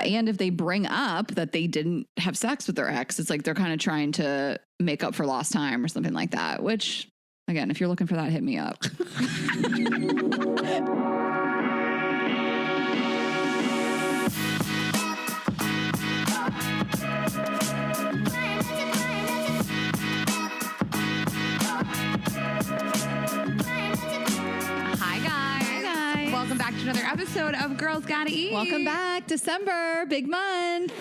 And if they bring up that they didn't have sex with their ex, it's like they're kind of trying to make up for lost time or something like that, which, again, if you're looking for that, hit me up. Welcome back to another episode of Girls Gotta Eat. Welcome back. December, big month.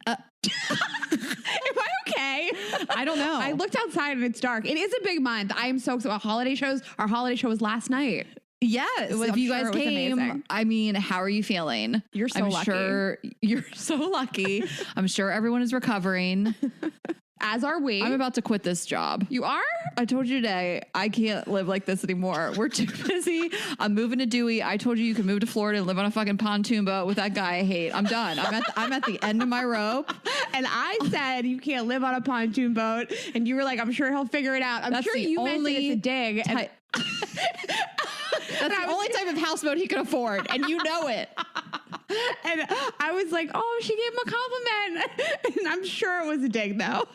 Am I okay? I don't know. I looked outside and it's dark. It is a big month. I am so excited. Holiday shows. Our holiday show was last night. Yes. If you guys came, I mean, how are you feeling? You're so lucky. Sure you're so lucky. I'm sure everyone is recovering. As are we. I'm about to quit this job. You are? I told you today, I can't live like this anymore. We're too busy. I'm moving to Dewey. I told you can move to Florida and live on a fucking pontoon boat with that guy I hate. I'm done. I'm at the end of my rope. And I said you can't live on a pontoon boat. And you were like, I'm sure he'll figure it out. I'm sure you meant it as a dig. That's the only type of houseboat he can afford. And you know it. And I was like, oh, she gave him a compliment. And I'm sure it was a dig, though.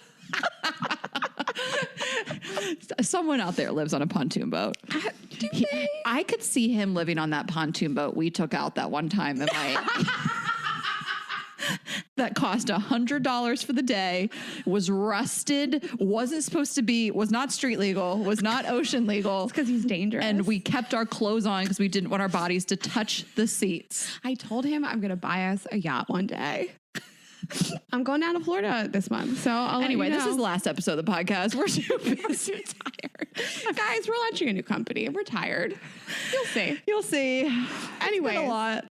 Someone out there lives on a pontoon boat. I could see him living on that pontoon boat we took out that one time in that cost $100 for the day, was rusted, wasn't supposed to be, was not street legal, was not ocean legal. It's because he's dangerous. And we kept our clothes on because we didn't want our bodies to touch the seats. I told him I'm going to buy us a yacht one day. I'm going down to Florida this month. So anyway, this is the last episode of the podcast. We're too busy. Tired. Guys, we're launching a new company. We're tired. You'll see. You'll see. Anyway, a lot.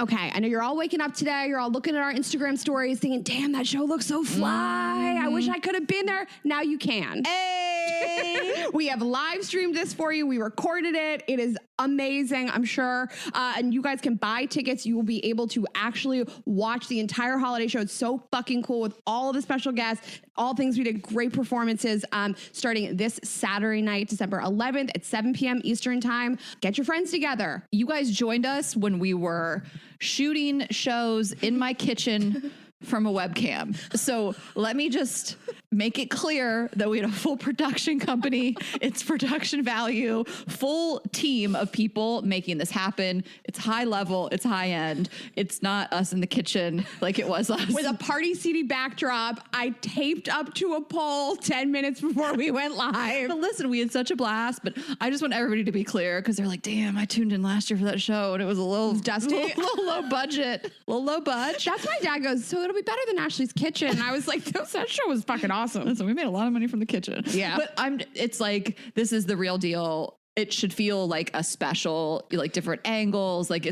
Okay, I know you're all waking up today. You're all looking at our Instagram stories thinking, damn, that show looks so fly. I wish I could have been there. Now you can. Hey! We have live streamed this for you. We recorded it. It is amazing, I'm sure. And you guys can buy tickets. You will be able to actually watch the entire holiday show. It's so fucking cool with all of the special guests, all things we did, great performances, starting this Saturday night, December 11th at 7 p.m. Eastern time. Get your friends together. You guys joined us when we were shooting shows in my kitchen from a webcam. So let me just make it clear that we had a full production company. It's production value, full team of people making this happen. It's high level. It's high end. It's not us in the kitchen like it was last. With a Party City backdrop, I taped up to a pole 10 minutes before we went live. But listen, we had such a blast, but I just want everybody to be clear because they're like, damn, I tuned in last year for that show and it was a little dusty, a little low budget, a little low budget. That's my dad goes, so it'll be better than Ashley's Kitchen. And I was like, that show was fucking awesome. So we made a lot of money from the kitchen. Yeah. But it's like, this is the real deal. It should feel like a special, like different angles. Like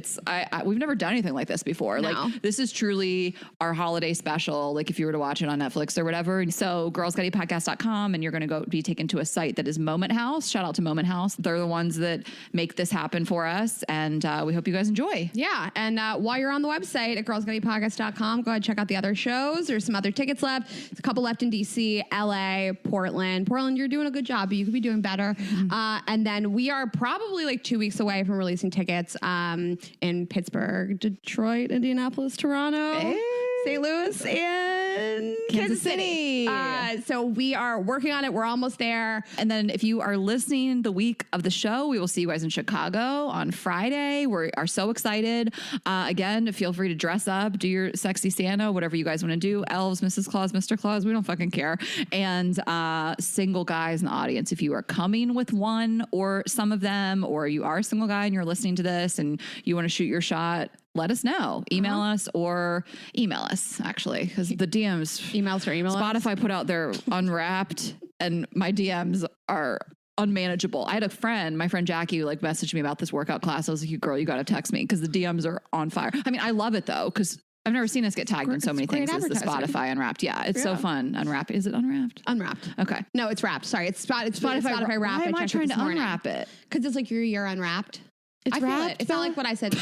we've never done anything like this before. No. Like this is truly our holiday special. Like if you were to watch it on Netflix or whatever. And so girlsgottaeatpodcast.com and you're going to be taken to a site that is Moment House. Shout out to Moment House. They're the ones that make this happen for us. And we hope you guys enjoy. Yeah. And while you're on the website at girlsgottaeatpodcast.com, go ahead and check out the other shows. There's some other tickets left. There's a couple left in DC, LA, Portland. Portland, you're doing a good job, but you could be doing better. And then we are probably like 2 weeks away from releasing tickets in Pittsburgh, Detroit, Indianapolis, Toronto, St. Louis, and Kansas City. So we are working on it. We're almost there. And then if you are listening the week of the show, we will see you guys in Chicago on Friday. We are so excited. Again, feel free to dress up, do your sexy Santa, whatever you guys want to do. Elves, Mrs. Claus, Mr. Claus, we don't fucking care. And single guys in the audience, if you are coming with one or some of them, or you are a single guy and you're listening to this and you want to shoot your shot, let us know. Email us actually, because the DMs. Emails or email Spotify put out their Unwrapped and my DMs are unmanageable. I had a friend, my friend Jackie, who like messaged me about this workout class. I was like, girl, you got to text me because the DMs are on fire. I mean, I love it though, because I've never seen us get tagged in so many things as the Spotify Unwrapped. Yeah, it's so fun. Unwrapped. Is it Unwrapped? Unwrapped. Okay. No, it's Wrapped. Sorry, it's Spotify Wrapped. Why am I trying to unwrap it? Because it's like you're Unwrapped. It's wrapped. It's not like what I said.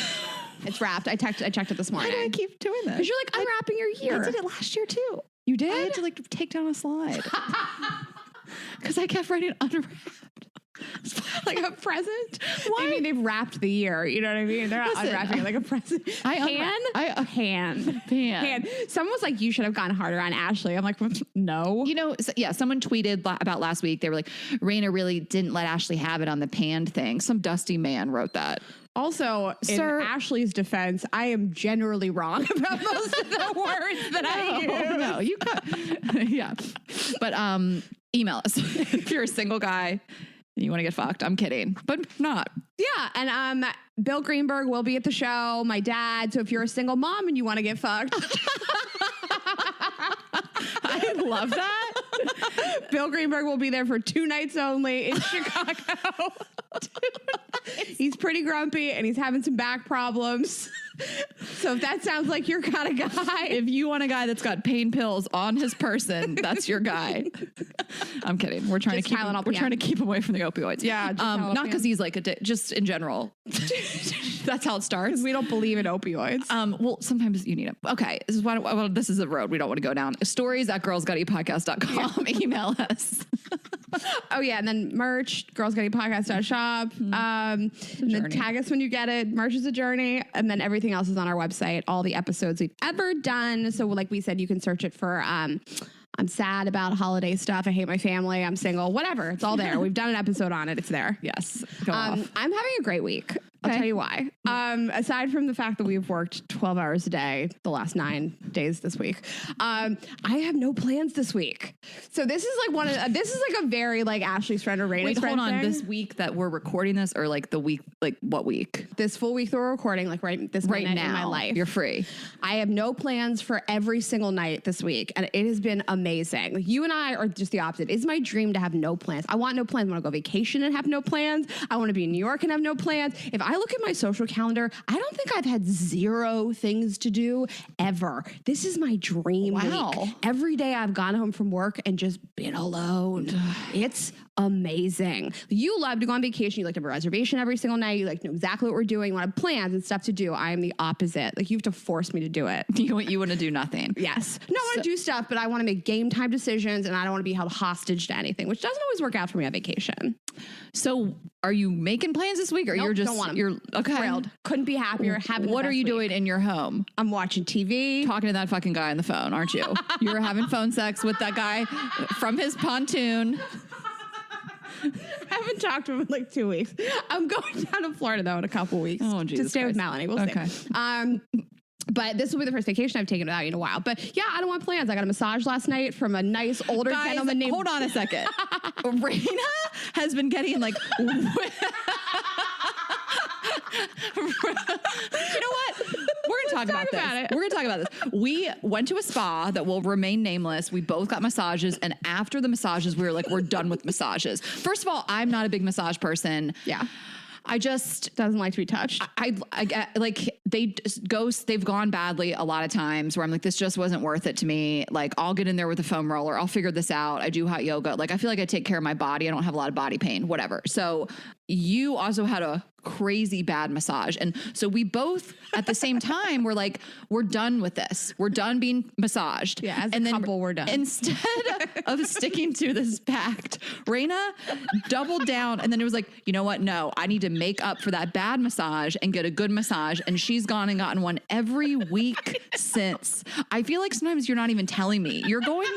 It's wrapped. I checked it this morning. Why do I keep doing this? Because you're like unwrapping your year. I did it last year too. You did? I had to like take down a slide. Because I kept writing Unwrapped. Like a present? Why? I mean, they've wrapped the year. You know what I mean? They're not Listen, unwrapping it like a present. Hand. Someone was like, you should have gone harder on Ashley. I'm like, no. You know, someone tweeted about last week. They were like, Rayna really didn't let Ashley have it on the panned thing. Some dusty man wrote that. Also, Sir, in Ashley's defense, I am generally wrong about most of the words that I use. No, you could. Yeah. But email us if you're a single guy and you want to get fucked. I'm kidding, but not. Yeah. And Bill Greenberg will be at the show, my dad. So if you're a single mom and you want to get fucked. I love that. Bill Greenberg will be there for 2 nights only in Chicago. He's pretty grumpy and he's having some back problems. So if that sounds like your kind of guy. If you want a guy that's got pain pills on his person, that's your guy. I'm kidding. We're trying to keep away from the opioids. Yeah. Not because he's like just in general. That's how it starts. We don't believe in opioids. Well, sometimes you need them. Okay. This is why this is a road we don't want to go down. stories@girlsgotteatpodcast.com. Email us. Oh yeah. And then merch, girlsgotteatpodcast.shop. And then tag us when you get it. Merch is a journey. And then everything else is on our website. All the episodes we've ever done. So like we said, you can search it for, I'm sad about holiday stuff. I hate my family. I'm single, whatever. It's all there. We've done an episode on it. It's there. Yes. Go off. I'm having a great week. I'll tell you why. Aside from the fact that we've worked 12 hours a day the last 9 days this week, I have no plans this week. So this is like this is like a very like Ashley's friend or Rayna's friend hold on. thing. This week that we're recording this, or like the week, like what week? This full week that we're recording, like right minute now in my life. You're free. I have no plans for every single night this week, and it has been amazing. Like you and I are just the opposite. It's my dream to have no plans. I want no plans. I want to go vacation and have no plans. I want to be in New York and have no plans. If I look at my social calendar, I don't think I've had 0 things to do ever. This is my dream week. Every day I've gone home from work and just been alone. It's amazing. You love to go on vacation. You like to have a reservation every single night. You like to know exactly what we're doing. You want to have plans and stuff to do. I am the opposite. Like you have to force me to do it. You want to do nothing. Yes. No, I want to do stuff, but I want to make game time decisions and I don't want to be held hostage to anything, which doesn't always work out for me on vacation. So are you making plans this week or you're just, don't want them. you're okay. Thrilled. Couldn't be happier. What are you doing in your home? I'm watching TV. Talking to that fucking guy on the phone, aren't you? You're having phone sex with that guy from his pontoon. I haven't talked to him in like 2 weeks. I'm going down to Florida though in a couple weeks to stay with Melanie. We'll see. But this will be the first vacation I've taken without you in a while. But yeah, I don't want plans. I got a massage last night from a nice older gentleman named... Hold on a second. Rayna has been getting like... You know what? We're going to talk about this. We're going to talk about this. We went to a spa that will remain nameless. We both got massages. And after the massages, we were like, we're done with massages. First of all, I'm not a big massage person. Yeah. I just doesn't like to be touched. I like they've gone badly a lot of times where I'm like, this just wasn't worth it to me. Like I'll get in there with a foam roller. I'll figure this out. I do hot yoga. Like I feel like I take care of my body. I don't have a lot of body pain, whatever. So you also had a crazy bad massage. And so we both at the same time were like, we're done with this. We're done being massaged. Yeah, as a couple, we're done. Instead of sticking to this pact, Rayna doubled down and then it was like, you know what? No, I need to make up for that bad massage and get a good massage. And she's gone and gotten one every week since. I feel like sometimes you're not even telling me. You're going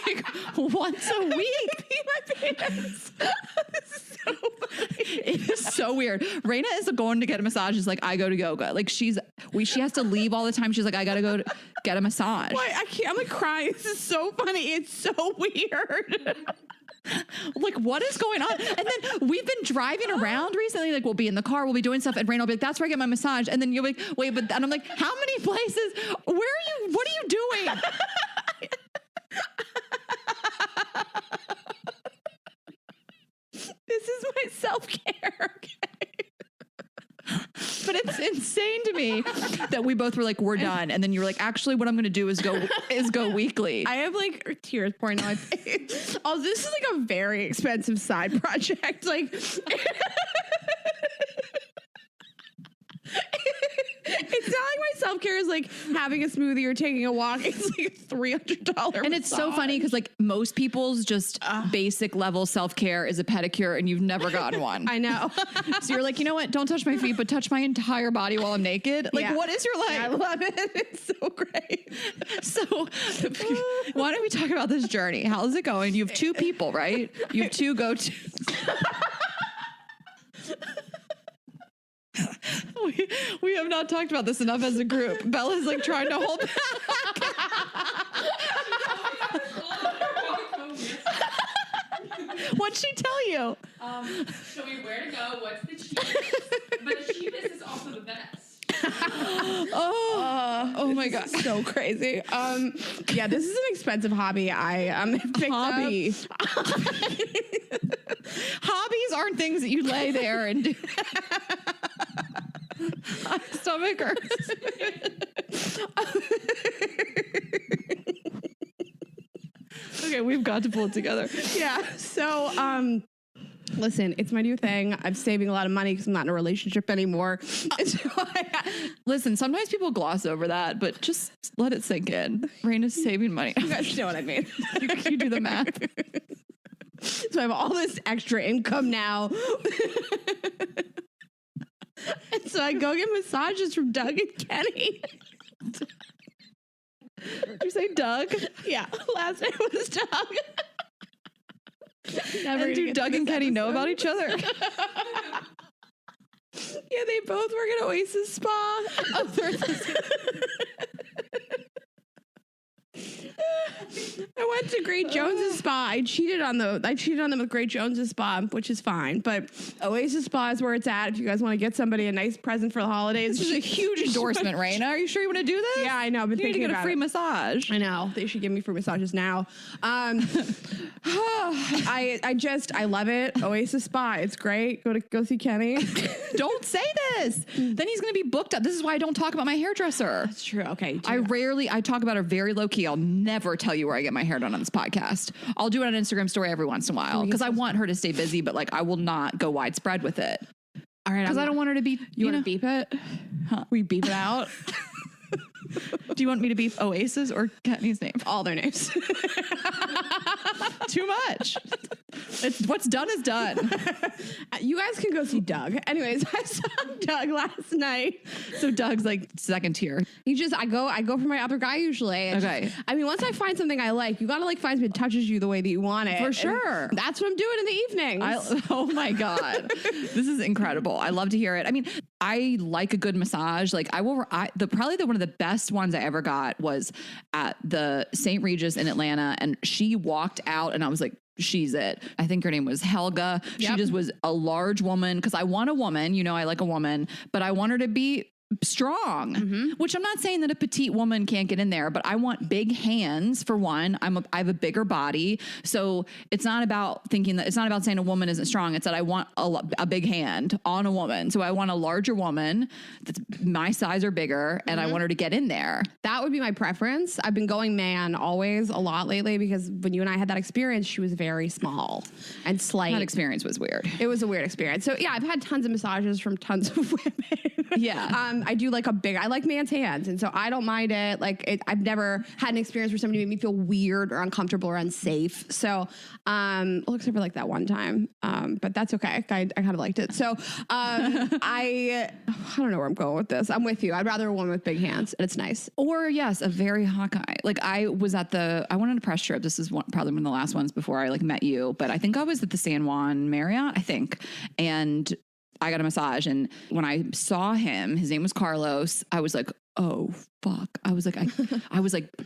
like once a week. My pants. So it is so weird. Rayna is going to get a massage. Is like, I go to yoga. Like she has to leave all the time. She's like, I got to go to get a massage. Why? I can't. I'm like crying. This is so funny. It's so weird. Like, what is going on? And then we've been driving around recently. Like, we'll be in the car, we'll be doing stuff, and Rayna will be like, that's where I get my massage. And then you'll be like, wait, but and I'm like, how many places? Where are you? What are you doing? This is my self-care. Okay. But it's insane to me that we both were like, we're done. And then you were like, actually, what I'm going to do is go weekly. I have like tears pouring down my face. Oh, this is like a very expensive side project. Like, it's not like my self-care is like having a smoothie or taking a walk. It's like $300. And it's so funny because like most people's just basic level self-care is a pedicure and you've never gotten one. I know. So you're like, you know what? Don't touch my feet, but touch my entire body while I'm naked. Like, what is your life? Yeah, I love it. It's so great. So why don't we talk about this journey? How's it going? You have 2 people, right? You have 2 go-tos. We have not talked about this enough as a group. Bella's like trying to hold back. What'd she tell you? Show me where to go, what's the cheapest. But the cheapest is also the best. Oh my God. So crazy. Yeah, this is an expensive hobby. I picked Hobby. up. Hobbies aren't things that you lay there and do. My stomach hurts. Okay, we've got to pull it together. Yeah. So, listen, it's my new thing. I'm saving a lot of money because I'm not in a relationship anymore. So Listen, sometimes people gloss over that, but just let it sink in. Rayna's saving money. you guys know what I mean. You do the math. So I have all this extra income now. And so I go get massages from Doug and Kenny. Did you say Doug? Yeah, last name was Doug. Never And do Doug and Kenny know about each other? Yeah, they both work at Oasis Spa. Oh, I went to Great Jones's Spa. I cheated on them with Great Jones's Spa, which is fine. But Oasis Spa is where it's at. If you guys want to get somebody a nice present for the holidays, This is a huge endorsement, Rayna. Are you sure you want to do this? Yeah, I know. I've been You need to thinking get a about free it. massage. I know. They should give me free massages now. I love it. Oasis Spa. It's great. Go see Kenny. Don't say this. Then he's going to be booked up. This is why I don't talk about my hairdresser. That's true. Okay. I talk about her very low key. I'll never tell you where I get my hair done on this podcast. I'll do it on an Instagram story every once in a while because I want her to stay busy, but like I will not go widespread with it. All right. Because I don't want her to be, You want to beep it? Huh? We beep it out. Do you want me to beep Oasis or Kenny's name? All their names. Too much. It's what's done is done. You guys can go see Doug. Anyways, I saw Doug last night. So Doug's like second tier. I go for my other guy usually. It's Okay. Once I find something I like, you gotta like find something that touches you the way that you want it. For And sure. that's what I'm doing in the evenings. Oh my God. This is incredible. I love to hear it. I mean, I like a good massage. Like one of the best ones I ever got was at the St. Regis in Atlanta. And she walked out and I was like, she's it. I think her name was Helga. She Yep. just was a large woman because I want a woman, I like a woman, but I want her to be strong, which I'm not saying that a petite woman can't get in there, but I want big hands for one. I have a bigger body. So it's not about saying a woman isn't strong. It's that I want a big hand on a woman. So I want a larger woman that's my size or bigger. And I want her to get in there. That would be my preference. I've been going man always a lot lately because when you and I had that experience, she was very small and slight. That experience was weird. It was a weird experience. So yeah, I've had tons of massages from tons of women. Yeah. I do like I like man's hands. And so I don't mind it. I've never had an experience where somebody made me feel weird or uncomfortable or unsafe. So, except for like that one time. But that's okay. I kind of liked it. So, I don't know where I'm going with this. I'm with you. I'd rather a woman with big hands and it's nice. Or yes, a very hot guy. Like I went on a press trip. This is probably one of the last ones before I met you, but I think I was at the San Juan Marriott, and I got a massage. And when I saw him, his name was Carlos. I was like, oh fuck. I was like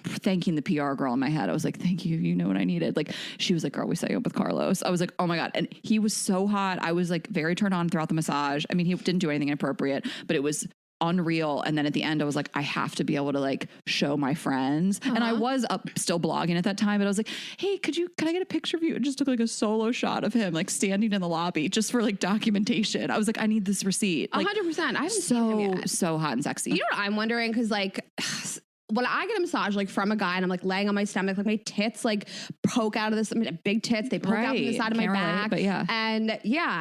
thanking the PR girl in my head. I was like, thank you. You know what I needed. Like she was like, girl, we set you up with Carlos. I was like, oh my God. And he was so hot. I was like very turned on throughout the massage. I mean, he didn't do anything inappropriate, but it was unreal. And then at the end I was like, I have to be able to like show my friends. And I was still blogging at that time, but I was like, hey, can I get a picture of you? It just took like a solo shot of him like standing in the lobby just for like documentation. I was like, I need this receipt. Like, 100%. I haven't seen him yet. so hot and sexy. You know what I'm wondering? Because when I get a massage like from a guy and I'm like laying on my stomach, like my tits like poke out of this, big tits, they poke out from the side of my back. But yeah.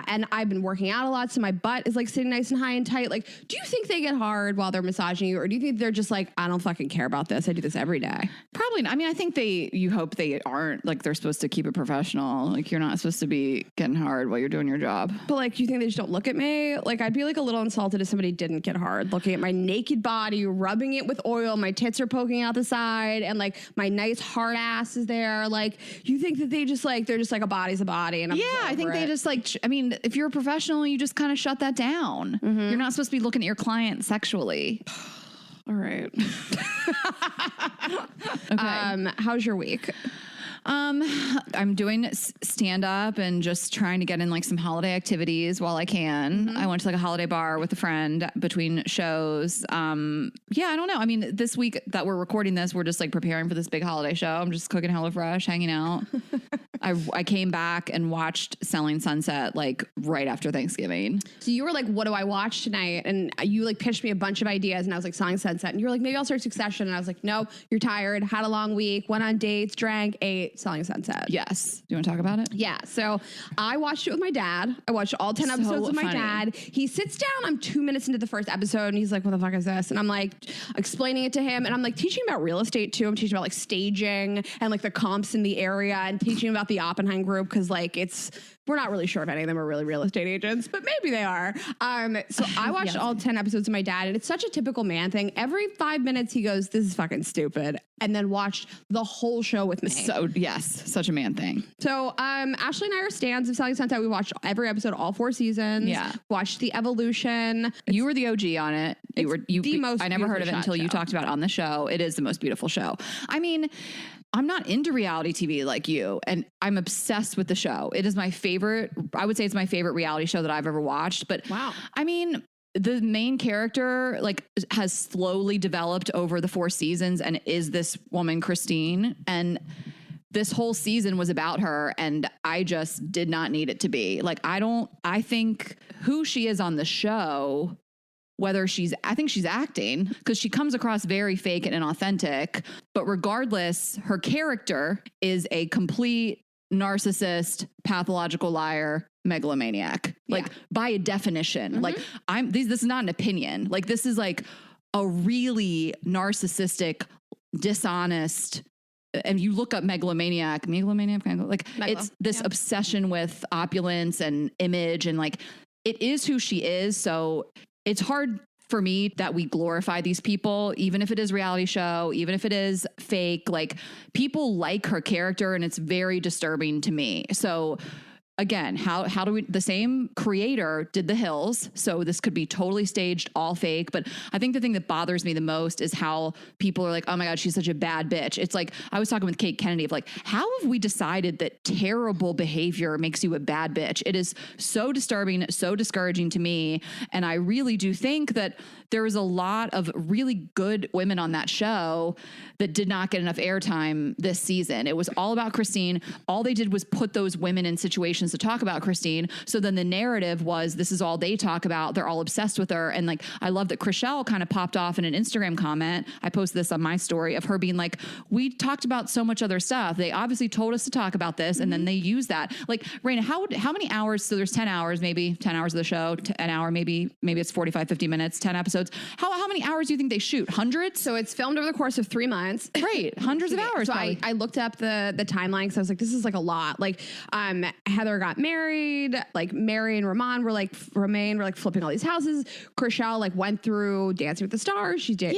And I've been working out a lot, so my butt is like sitting nice and high and tight. Like, do you think they get hard while they're massaging you, or do you think they're just like, I don't fucking care about this, I do this every day? Probably not. I mean, I think you hope they aren't, like, they're supposed to keep it professional. Like, you're not supposed to be getting hard while you're doing your job. But like, you think they just don't look at me? Like, I'd be like a little insulted if somebody didn't get hard, looking at my naked body, rubbing it with oil, my tits are poking out the side, and like my nice hard ass is there. Like, you think that they're just like a body's a body? And I'm I think they just like, I mean, if you're a professional, you just kind of shut that down. You're not supposed to be looking at your client sexually. All right. Okay. How's your week? I'm doing stand up and just trying to get in like some holiday activities while I can. I went to like a holiday bar with a friend between shows. I don't know. I mean, this week that we're recording this, we're just like preparing for this big holiday show. I'm just cooking HelloFresh, hanging out. I came back and watched Selling Sunset like right after Thanksgiving. So you were like, what do I watch tonight? And you like pitched me a bunch of ideas and I was like, Selling Sunset. And you were like, maybe I'll start Succession. And I was like, no, you're tired, had a long week, went on dates, drank, ate, Selling Sunset. Yes. Do you want to talk about it? Yeah. So I watched it with my dad. I watched all 10 episodes with my dad. He sits down. I'm 2 minutes into the first episode and he's like, what the fuck is this? And I'm like explaining it to him. And I'm like teaching about real estate too. I'm teaching about like staging and like the comps in the area and teaching about the Oppenheim group. Cause like we're not really sure if any of them are really real estate agents, but maybe they are. So I watched all 10 episodes with my dad, and it's such a typical man thing. Every 5 minutes he goes, this is fucking stupid, and then watched the whole show with me. So yes, such a man thing. So Ashley and I are stans of Selling Sunset. We watched every episode, all 4 seasons. Yeah. Watched the evolution. You were the OG on it. The most I never heard of it until you talked about it on the show. It is the most beautiful show. I mean, I'm not into reality TV like you, and I'm obsessed with the show. It is my favorite. I would say it's my favorite reality show that I've ever watched. But wow. I mean, the main character like has slowly developed over the 4 seasons and is this woman, Christine. And this whole season was about her, and I just did not need it to be. Like, I think who she is on the show, I think she's acting, because she comes across very fake and inauthentic, but regardless, her character is a complete narcissist, pathological liar, megalomaniac, like by definition. Like this is not an opinion. Like, this is like a really narcissistic, dishonest, and you look up megalomaniac, like it's this obsession with opulence and image, and like it is who she is. So it's hard for me that we glorify these people, even if it is reality show, even if it is fake. Like, people like her character, and it's very disturbing to me. So again, how do we, the same creator did The Hills, so this could be totally staged, all fake. But I think the thing that bothers me the most is how people are like, oh my God, she's such a bad bitch. It's like, I was talking with Kate Kennedy of like, how have we decided that terrible behavior makes you a bad bitch? It is so disturbing, so discouraging to me. And I really do think that there was a lot of really good women on that show that did not get enough airtime this season. It was all about Christine. All they did was put those women in situations to talk about Christine. So then the narrative was, this is all they talk about. They're all obsessed with her. And like, I love that Chrishell kind of popped off in an Instagram comment. I posted this on my story of her being like, we talked about so much other stuff. They obviously told us to talk about this. And then they use that. Like, Rayna, how many hours? So there's 10 hours, maybe 10 hours of the show, an hour, maybe it's 45, 50 minutes, 10 episodes. How many hours do you think they shoot? Hundreds? So it's filmed over the course of 3 months. Right. Hundreds of hours. So I looked up the timeline because I was like, this is like a lot. Like, Heather got married, like Mary and Romain were like flipping all these houses. Chrishell like went through Dancing with the Stars. She did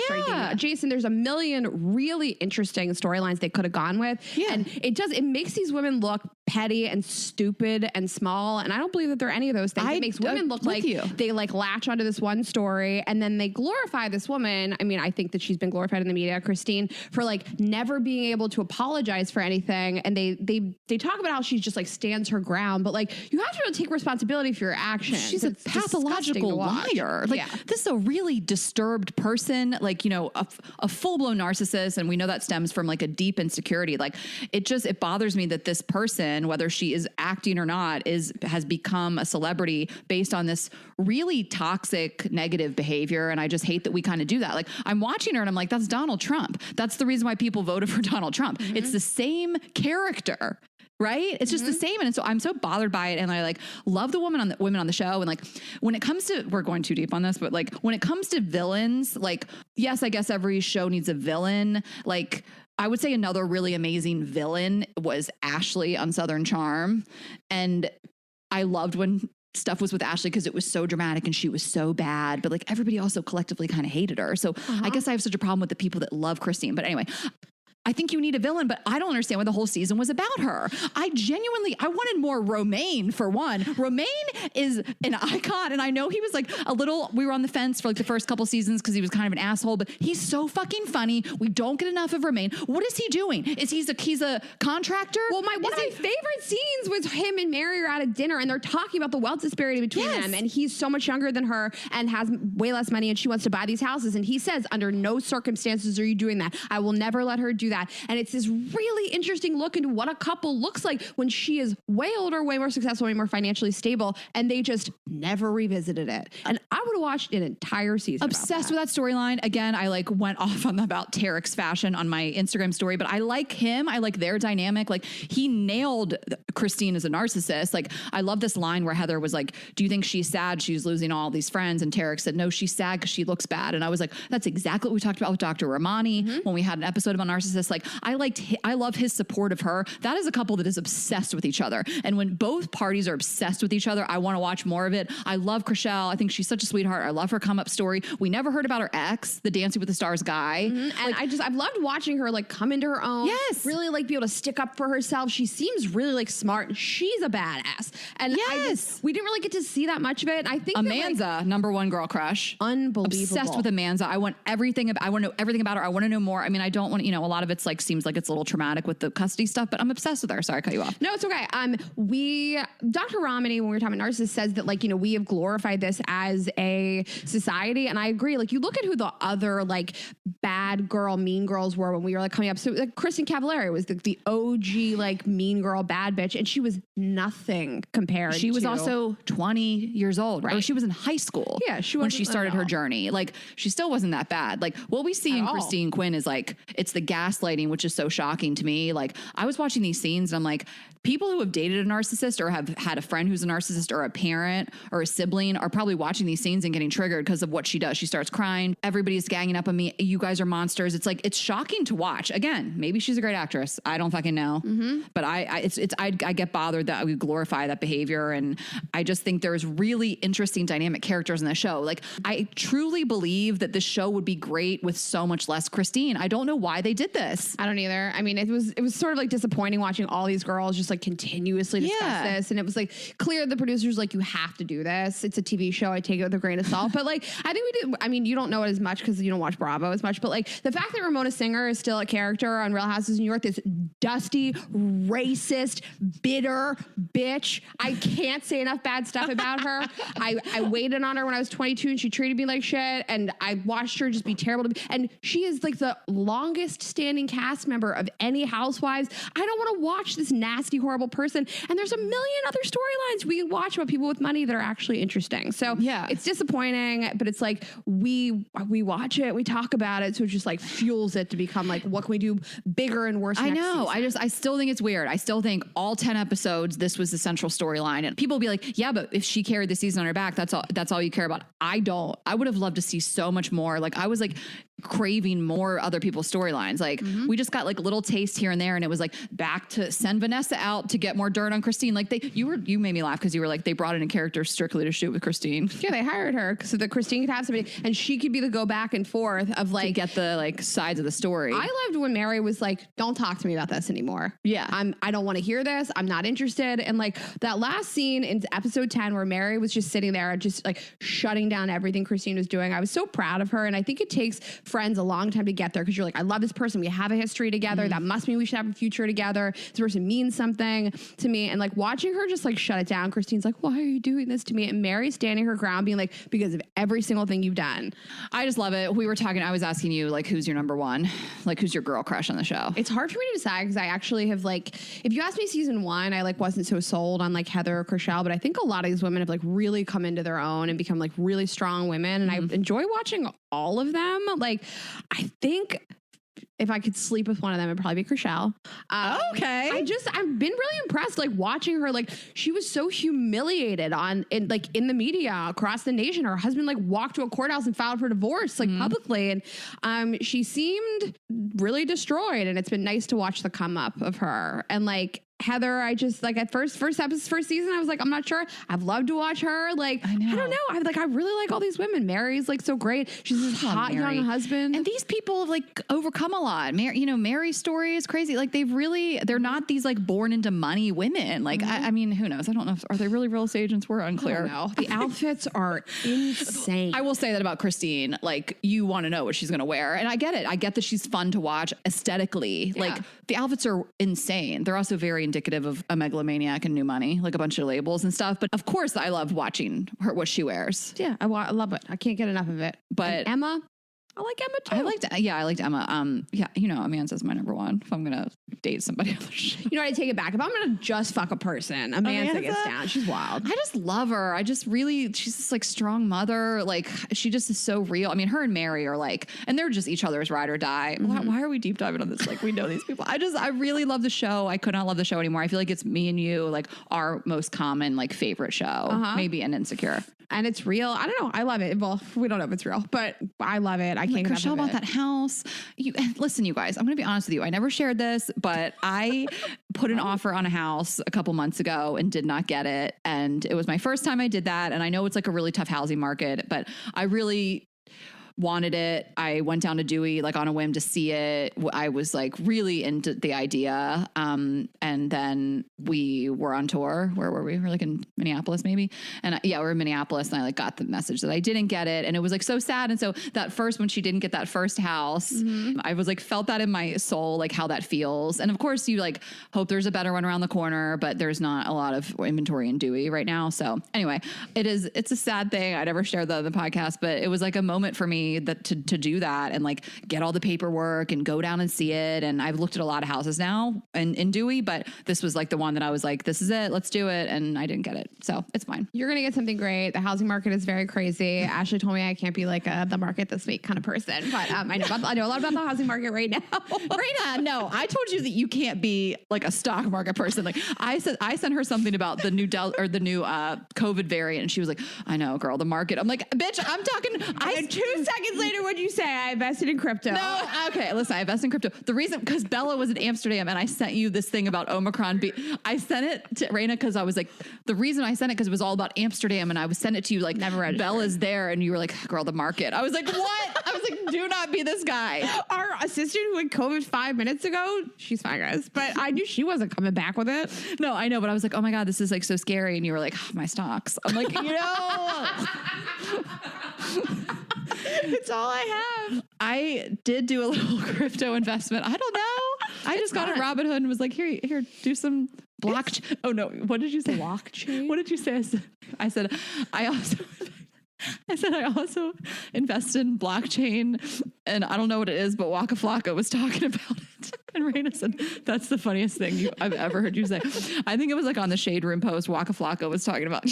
Jason. There's a million really interesting storylines they could have gone with. Yeah. And it makes these women look petty and stupid and small. And I don't believe that they're any of those things. It makes women look like they like latch onto this one story and then they glorify this woman. I mean, I think that she's been glorified in the media, Christine, for like never being able to apologize for anything. And they talk about how she's just like stands her ground. down, but like you have to really take responsibility for your actions. She's a pathological liar. Like this is a really disturbed person, like, you know, a full-blown narcissist. And we know that stems from like a deep insecurity. Like it bothers me that this person, whether she is acting or not, has become a celebrity based on this really toxic, negative behavior. And I just hate that we kind of do that. Like I'm watching her and I'm like, that's Donald Trump. That's the reason why people voted for Donald Trump. It's the same character. Right? It's just the same. And so I'm so bothered by it. And I like love the women on the show. And like, when it comes to, we're going too deep on this, but like when it comes to villains, like, yes, I guess every show needs a villain. Like I would say another really amazing villain was Ashley on Southern Charm. And I loved when stuff was with Ashley because it was so dramatic and she was so bad, but like everybody also collectively kind of hated her. So I guess I have such a problem with the people that love Christine. But anyway, I think you need a villain, but I don't understand why the whole season was about her. I wanted more Romaine for one. Romaine is an icon. And I know he was like we were on the fence for like the first couple seasons because he was kind of an asshole, but he's so fucking funny. We don't get enough of Romaine. What is he doing? He's a contractor? Well, one of my favorite scenes was him and Mary are at a dinner and they're talking about the wealth disparity between them. And he's so much younger than her and has way less money and she wants to buy these houses. And he says, under no circumstances are you doing that. I will never let her do that. And it's this really interesting look into what a couple looks like when she is way older, way more successful, way more financially stable, and they just never revisited it. And I would have watched an entire season. Obsessed with that storyline. Again, I like went off on about Tarek's fashion on my Instagram story, but I like him. I like their dynamic. Like he nailed Christine as a narcissist. Like I love this line where Heather was like, do you think she's sad she's losing all these friends? And Tarek said, no, she's sad because she looks bad. And I was like, that's exactly what we talked about with Dr. Ramani when we had an episode about narcissists. Like I love his support of her. That is a couple that is obsessed with each other. And when both parties are obsessed with each other, I want to watch more of it. I love Chrishell. I think she's such a sweetheart. I love her come up story. We never heard about her ex, the Dancing with the Stars guy. And I've loved watching her like come into her own. Yes. Really like be able to stick up for herself. She seems really like smart. She's a badass. And we didn't really get to see that much of it. I think Amanza, number one girl crush. Unbelievable. Obsessed with Amanza. I want to know everything about her. I want to know more. I mean, I don't want, a lot of it's like, seems like it's a little traumatic with the custody stuff, but I'm obsessed with her. Sorry, I cut you off. No, it's okay. Dr. Ramani, when we were talking about narcissists, says that like, we have glorified this as a society. And I agree. Like you look at who the other like bad girl, mean girls were when we were like coming up. So like Kristen Cavallari was the OG like mean girl, bad bitch. And she was nothing compared to. She was also 20 years old, right? Or she was in high school. Yeah. When she started her journey. Like she still wasn't that bad. Like what we see in Christine Quinn is like, it's the gaslighting, which is so shocking to me. Like I was watching these scenes and I'm like, people who have dated a narcissist or have had a friend who's a narcissist or a parent or a sibling are probably watching these scenes and getting triggered because of what she does. She starts crying. Everybody's ganging up on me. You guys are monsters. It's like, it's shocking to watch. Again, maybe she's a great actress. I don't fucking know. But I get bothered that we glorify that behavior. And I just think there's really interesting dynamic characters in the show. Like I truly believe that this show would be great with so much less Christine. I don't know why they did this. I don't either. I mean, it was sort of like disappointing watching all these girls just like continuously discuss this. And it was like clear the producers like, you have to do this. It's a TV show. I take it with a grain of salt. But like, I think we did. I mean, you don't know it as much because you don't watch Bravo as much. But like the fact that Ramona Singer is still a character on Real Houses of New York, this dusty, racist, bitter bitch. I can't say enough bad stuff about her. I waited on her when I was 22 and she treated me like shit. And I watched her just be terrible to me. And she is like the longest standing cast member of any Housewives. I don't want to watch this nasty, horrible person. And there's a million other storylines we can watch about people with money that are actually interesting. So it's disappointing, but it's like we watch it, we talk about it, so it just like fuels it to become like, what can we do bigger and worse? I know. I still think it's weird. I still think all 10 episodes, this was the central storyline. And people will be like, yeah, but if she carried the season on her back, that's all you care about. I don't. I would have loved to see so much more. Like I was like craving more other people's storylines. Like we just got like little taste here and there, and it was like back to send Vanessa out to get more dirt on Christine. Like you made me laugh because you were like, they brought in a character strictly to shoot with Christine. Yeah, they hired her so that Christine could have somebody and she could be the go back and forth of like, to get the like sides of the story. I loved when Mary was like, don't talk to me about this anymore. Yeah. I don't want to hear this. I'm not interested. And like that last scene in episode 10 where Mary was just sitting there just like shutting down everything Christine was doing. I was so proud of her. And I think it takes friends a long time to get there because you're like, I love this person. We have a history together. That must mean we should have a future together. This person means something to me. And like watching her just like shut it down. Christine's like, why are you doing this to me? And Mary standing her ground being like, because of every single thing you've done. I just love it. We were talking, I was asking you like, who's your number one? Like who's your girl crush on the show? It's hard for me to decide because I actually have like, if you asked me season 1, I like wasn't so sold on like Heather or Chrishell, but I think a lot of these women have like really come into their own and become like really strong women. And I enjoy watching all of them. Like, I think if I could sleep with one of them, it'd probably be Chrishell. Okay. I've been really impressed, like watching her, like she was so humiliated in the media across the nation. Her husband like walked to a courthouse and filed for divorce like publicly. And she seemed really destroyed, and it's been nice to watch the come up of her. And like Heather, I just like at first season, I was like, I'm not sure. I've loved to watch her. Like, I don't know. I really like all these women. Mary's like so great. She's this hot Mary. young husband. And these people have like overcome a lot. Mary's story is crazy. Like they're not these like born into money women. Like, I mean, who knows? I don't know. Are they really real estate agents? We're unclear. I don't know. The outfits are insane. I will say that about Christine. Like, you want to know what she's going to wear. And I get it. I get that she's fun to watch aesthetically. Yeah. Like the outfits are insane. They're also very indicative of a megalomaniac and New Money, like a bunch of labels and stuff. But of course, I love watching her, what she wears. Yeah, I love it. I can't get enough of it. But and Emma, I like Emma too. I liked Emma. Amanda's my number one if I'm going to date somebody on the show. You know what? I take it back. If I'm going to just fuck a person, Amanda gets down. She's wild. I just love her. She's this like strong mother. Like she just is so real. I mean, her and Mary are like, and they're just each other's ride or die. Why are we deep diving on this? Like we know these people. I really love the show. I could not love the show anymore. I feel like it's me and you, like our most common like favorite show, maybe an Insecure. And it's real. I don't know. I love it. Well, we don't know if it's real, but I love it. I can't get enough of it. About that house. Listen, you guys, I'm going to be honest with you. I never shared this, but I put an offer on a house a couple months ago and did not get it. And it was my first time I did that. And I know it's like a really tough housing market, but I really wanted it. I went down to Dewey like on a whim to see it. I was like really into the idea. And then we were on tour. Where were we? We were like in Minneapolis maybe. And we were in Minneapolis and I like got the message that I didn't get it. And it was like so sad. And so when she didn't get that first house, I was like, felt that in my soul, like how that feels. And of course you like hope there's a better one around the corner, but there's not a lot of inventory in Dewey right now. So anyway, it's a sad thing. I never shared that on the podcast, but it was like a moment for me that to do that and like get all the paperwork and go down and see it. And I've looked at a lot of houses now in Dewey, but this was like the one that I was like, this is it, let's do it. And I didn't get it. So it's fine. You're going to get something great. The housing market is very crazy. Ashley told me I can't be like the market this week kind of person, but I know a lot about the housing market right now. Rayna, no, I told you that you can't be like a stock market person. Like I sent her something about the new COVID variant. And she was like, I know, girl, the market. I'm like, bitch, I'm talking. And 2 seconds later, what'd you say? I invested in crypto. No, okay, listen, I invested in crypto. The reason, because Bella was in Amsterdam and I sent you this thing about Omicron. I sent it to Rayna because I was like, the reason I sent it because it was all about Amsterdam and I sent it to you like, never read Bella's there and you were like, girl, the market. I was like, what? I was like, do not be this guy. Our assistant who had COVID 5 minutes ago, she's fine, guys. But I knew she wasn't coming back with it. No, I know, but I was like, oh my God, this is like so scary. And you were like, oh, my stocks. I'm like, It's all I have. I did do a little crypto investment. I don't know. I just got a Robinhood and was like, here, do some blockchain. Oh no, what did you say? Blockchain? What did you say? I said, I also invest in blockchain and I don't know what it is, but Waka Flocka was talking about it. And Rayna said, that's the funniest thing I've ever heard you say. I think it was like on the Shade Room post, Waka Flocka was talking about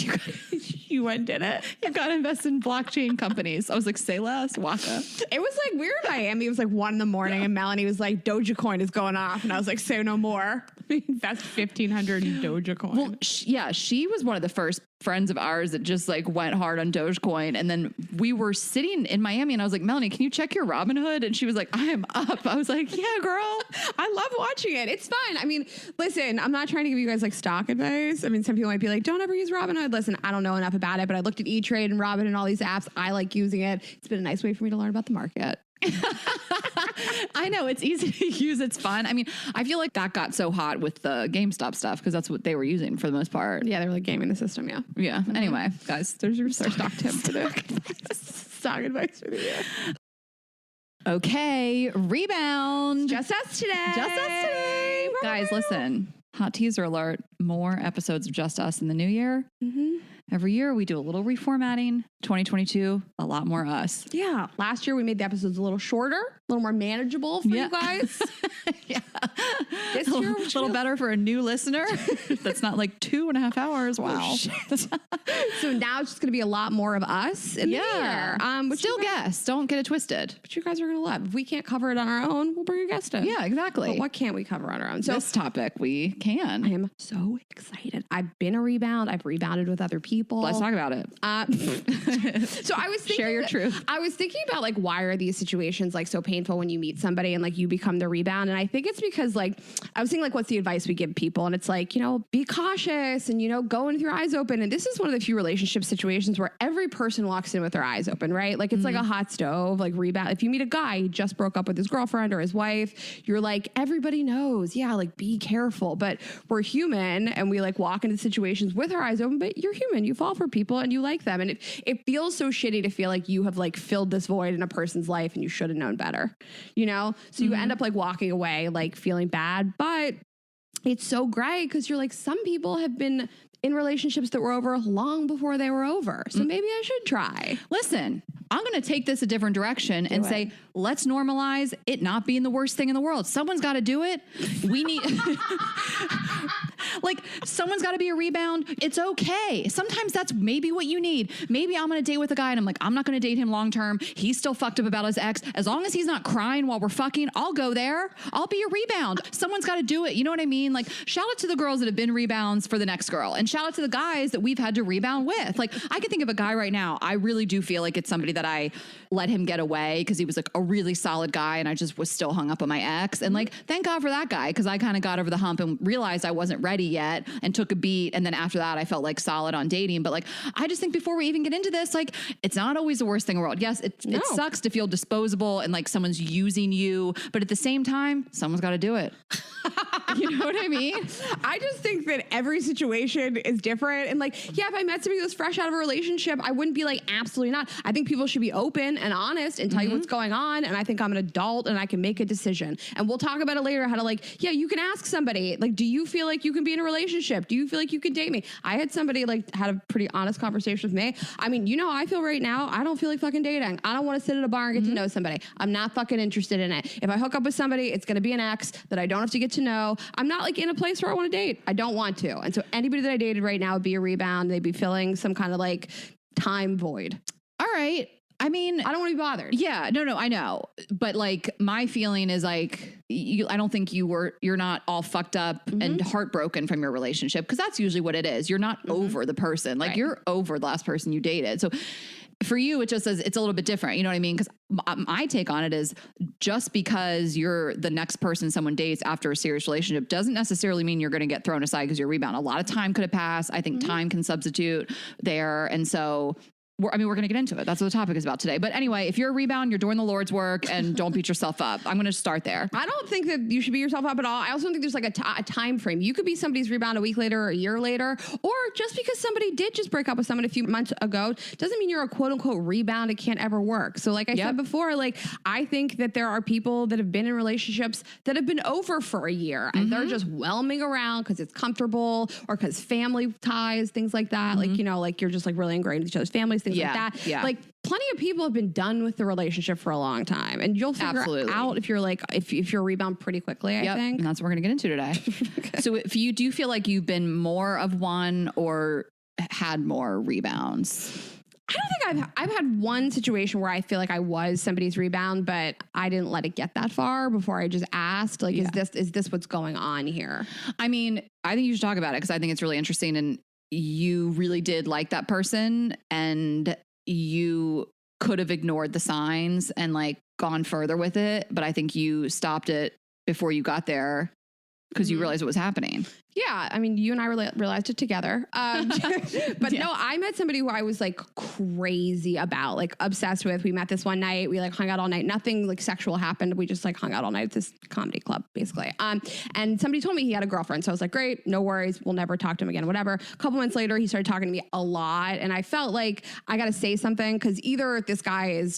you went did it. You've got to invest in blockchain companies. I was like, say less, Waka. It was like, we were in Miami. It was like 1 a.m. and Melanie was like, Doja Coin is going off. And I was like, say no more. We invest 1,500 in Doja Coin. Well, she was one of the first friends of ours that just like went hard on Dogecoin. And then we were sitting in Miami and I was like, Melanie, can you check your Robinhood? And she was like, I am up. I was like, yeah, girl. I love watching it. It's fun. I mean, listen, I'm not trying to give you guys like stock advice. I mean, some people might be like, don't ever use Robinhood. Listen, I don't know enough about it, but I looked at E-Trade and Robin and all these apps. I like using it. It's been a nice way for me to learn about the market. I know it's easy to use. It's fun. I mean, I feel like that got so hot with the GameStop stuff because that's what they were using for the most part. Yeah, they were like gaming the system. Yeah. Yeah. Mm-hmm. Anyway, guys, there's your stock tip for the stock advice for the year. Okay, Rebound. Just us today. Just us today. Guys, listen. Hot teaser alert. More episodes of Just Us in the new year. Mm-hmm. Every year we do a little reformatting. 2022, a lot more us. Yeah. Last year we made the episodes a little shorter, a little more manageable for you guys. Yeah. This A year, little better for a new listener. That's not like 2.5 hours. Wow. So now it's just going to be a lot more of us in the year. Which Still guests. Don't get it twisted. But you guys are going to love. If we can't cover it on our own, we'll bring a guest in. Yeah, exactly. But what can't we cover on our own? So this topic we can. I am so excited. I've been a rebound. I've rebounded with other people. Let's talk about it. So I was thinking, Share your truth. I was thinking about like, why are these situations like so painful when you meet somebody and like you become the rebound? And I think it's because like, I was thinking like, what's the advice we give people? And it's like, be cautious and, go in with your eyes open. And this is one of the few relationship situations where every person walks in with their eyes open, right? Like it's like a hot stove, like rebound. If you meet a guy who just broke up with his girlfriend or his wife, you're like, everybody knows. Yeah. Like be careful. But we're human and we like walk into situations with our eyes open, but you're human. You fall for people and you like them. And it feels so shitty to feel like you have like filled this void in a person's life and you should have known better, So you end up like walking away, like feeling bad, but it's so great because you're like, some people have been in relationships that were over long before they were over. So maybe I should try. Listen, I'm going to take this a different direction and say, let's normalize it not being the worst thing in the world. Someone's got to do it. We need, like, someone's got to be a rebound. It's okay. Sometimes that's maybe what you need. Maybe I'm on a date with a guy and I'm like, I'm not going to date him long term. He's still fucked up about his ex. As long as he's not crying while we're fucking, I'll go there. I'll be a rebound. Someone's got to do it. You know what I mean? Like, shout out to the girls that have been rebounds for the next girl. And shout out to the guys that we've had to rebound with. Like, I can think of a guy right now. I really do feel like it's somebody that I let him get away because he was like a really solid guy and I just was still hung up on my ex. And like, thank God for that guy because I kind of got over the hump and realized I wasn't ready yet and took a beat. And then after that, I felt like solid on dating. But like, I just think before we even get into this, like, it's not always the worst thing in the world. Yes, it sucks to feel disposable and like someone's using you. But at the same time, someone's got to do it. You know what I mean? I just think that every situation is different. And like, yeah, if I met somebody who was fresh out of a relationship, I wouldn't be like, absolutely not. I think people should be open and honest and tell you what's going on. And I think I'm an adult and I can make a decision. And we'll talk about it later, how to like, yeah, you can ask somebody, like, do you feel like you can be in a relationship? Do you feel like you can date me? I had somebody like had a pretty honest conversation with me. I mean, how I feel right now. I don't feel like fucking dating. I don't want to sit at a bar and get to know somebody. I'm not fucking interested in it. If I hook up with somebody, it's going to be an ex that I don't have to get to know. I'm not like in a place where I want to date. I don't want to. And so anybody that I dated right now would be a rebound. They'd be filling some kind of like time void. All right. I mean, I don't want to be bothered. Yeah, no, I know. But like my feeling is like, I don't think you're not all fucked up and heartbroken from your relationship. Because that's usually what it is. You're not over the person. Like you're over the last person you dated. So for you, it just says it's a little bit different. You know what I mean? Because my take on it is just because you're the next person someone dates after a serious relationship doesn't necessarily mean you're going to get thrown aside because you're a rebound. A lot of time could have passed. I think time can substitute there. And so we're going to get into it. That's what the topic is about today. But anyway, if you're a rebound, you're doing the Lord's work and don't beat yourself up. I'm going to start there. I don't think that you should beat yourself up at all. I also don't think there's like a time frame. You could be somebody's rebound a week later or a year later, or just because somebody did just break up with someone a few months ago doesn't mean you're a quote unquote rebound. It can't ever work. So like I said before, like I think that there are people that have been in relationships that have been over for a year and they're just whelming around because it's comfortable or because family ties, things like that. Like, like you're just like really ingrained with each other's families, things like that. Yeah. Like plenty of people have been done with the relationship for a long time and you'll figure out if you're like, if you're a rebound pretty quickly, I think. And that's what we're going to get into today. Okay. So do you feel like you've been more of one or had more rebounds? I don't think I've had one situation where I feel like I was somebody's rebound, but I didn't let it get that far before I just asked, like, is this what's going on here? I mean, I think you should talk about it because I think it's really interesting and you really did like that person and you could have ignored the signs and like gone further with it. But I think you stopped it before you got there because you realized what was happening. Yeah, I mean, you and I realized it together. But no, I met somebody who I was like crazy about, like obsessed with. We met this one night. We like hung out all night. Nothing like sexual happened. We just like hung out all night at this comedy club, basically. And somebody told me he had a girlfriend. So I was like, great, no worries. We'll never talk to him again, whatever. A couple months later, he started talking to me a lot. And I felt like I got to say something because either this guy is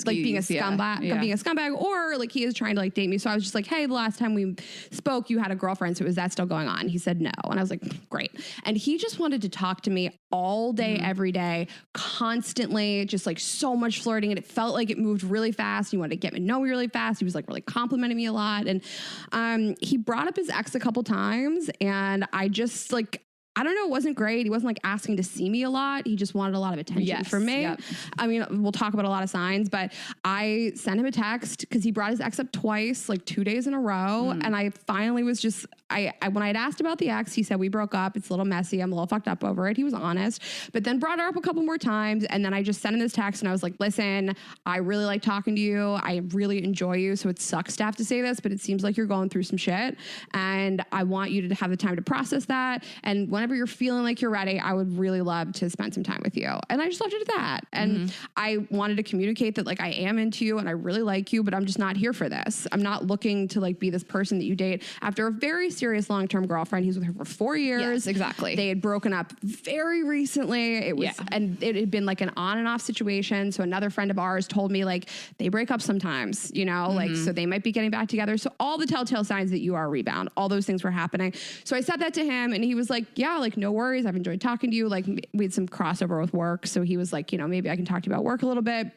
like being a scumbag, or like he is trying to like date me. So I was just like, hey, the last time we spoke, you had a girlfriend. So is that still going on? He said no. And I was like, great. And he just wanted to talk to me all day, every day, constantly, just like so much flirting. And it felt like it moved really fast. He wanted to get me to know me really fast. He was like really complimenting me a lot. And he brought up his ex a couple times. And I just like, I don't know, it wasn't great. He wasn't like asking to see me a lot. He just wanted a lot of attention from me. Yep. I mean, we'll talk about a lot of signs, but I sent him a text because he brought his ex up twice, like 2 days in a row. And I finally was just, when I had asked about the ex, he said, we broke up. It's a little messy. I'm a little fucked up over it. He was honest, but then brought her up a couple more times. And then I just sent him this text and I was like, listen, I really like talking to you. I really enjoy you. So it sucks to have to say this, but it seems like you're going through some shit. And I want you to have the time to process that. And whenever you're feeling like you're ready, I would really love to spend some time with you. And I just left it at that. And I wanted to communicate that like I am into you and I really like you, but I'm just not here for this. I'm not looking to like be this person that you date after a very serious long-term girlfriend. He was with her for 4 years. Yes, exactly. They had broken up very recently. It was, and it had been like an on and off situation. So another friend of ours told me like they break up sometimes, you know, like, so they might be getting back together. So all the telltale signs that you are a rebound, all those things were happening. So I said that to him and he was like, yeah, like no worries. I've enjoyed talking to you. Like we had some crossover with work. So he was like, you know, maybe I can talk to you about work a little bit.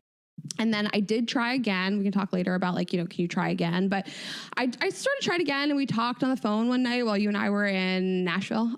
And then I did try again. We can talk later about like, you know, can you try again? But I sort of tried again and we talked on the phone one night while you and I were in Nashville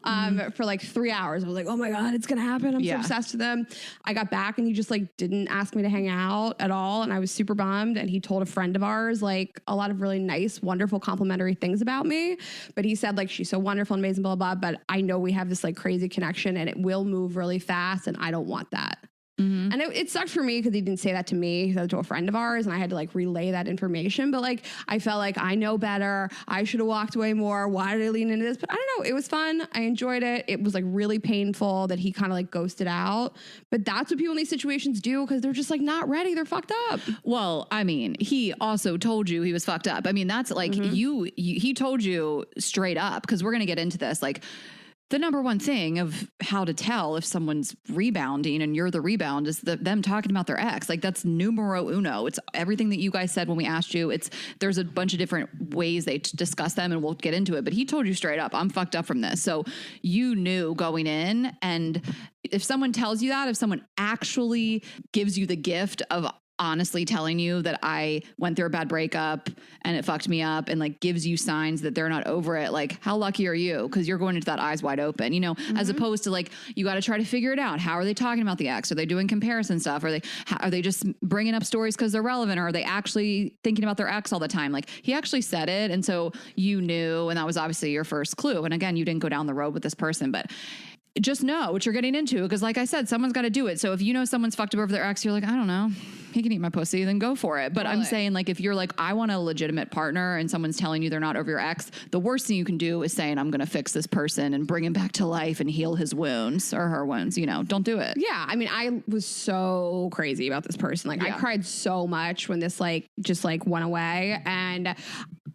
for like 3 hours. I was like, oh my God, it's going to happen. I'm so obsessed with him. I got back and he just like didn't ask me to hang out at all. And I was super bummed. And he told a friend of ours like a lot of really nice, wonderful, complimentary things about me. But he said like, she's so wonderful and amazing, blah, blah, blah. But I know we have this like crazy connection and it will move really fast. And I don't want that. And it sucked for me because he didn't say that to me. He said it to a friend of ours and I had to like relay that information. But like, I felt like I know better. I should have walked away more. Why did I lean into this? But I don't know. It was fun. I enjoyed it. It was like really painful that he kind of like ghosted out. But that's what people in these situations do because they're just like not ready. They're fucked up. Well, I mean, he also told you he was fucked up. I mean, that's like he told you straight up because we're going to get into this. Like, the number one thing of how to tell if someone's rebounding and you're the rebound is them talking about their ex. Like that's numero uno. It's everything that you guys said when we asked you. There's a bunch of different ways they discuss them and we'll get into it. But he told you straight up, I'm fucked up from this. So you knew going in. And if someone tells you that, if someone actually gives you the gift of honestly telling you that I went through a bad breakup and it fucked me up and like gives you signs that they're not over it. Like how lucky are you? Because you're going into that eyes wide open, you know, as opposed to like, you got to try to figure it out. How are they talking about the ex? Are they doing comparison stuff? Are they just bringing up stories because they're relevant? Or are they actually thinking about their ex all the time? Like he actually said it. And so you knew, and that was obviously your first clue. And again, you didn't go down the road with this person, but just know what you're getting into. Because like I said, someone's got to do it. So if you know someone's fucked up over their ex, you're like, I don't know, he can eat my pussy, then go for it. But totally. I'm saying like, if you're like, I want a legitimate partner and someone's telling you they're not over your ex, the worst thing you can do is saying, I'm going to fix this person and bring him back to life and heal his wounds or her wounds, you know, don't do it. Yeah. I mean, I was so crazy about this person. Like I cried so much when this like, just like went away and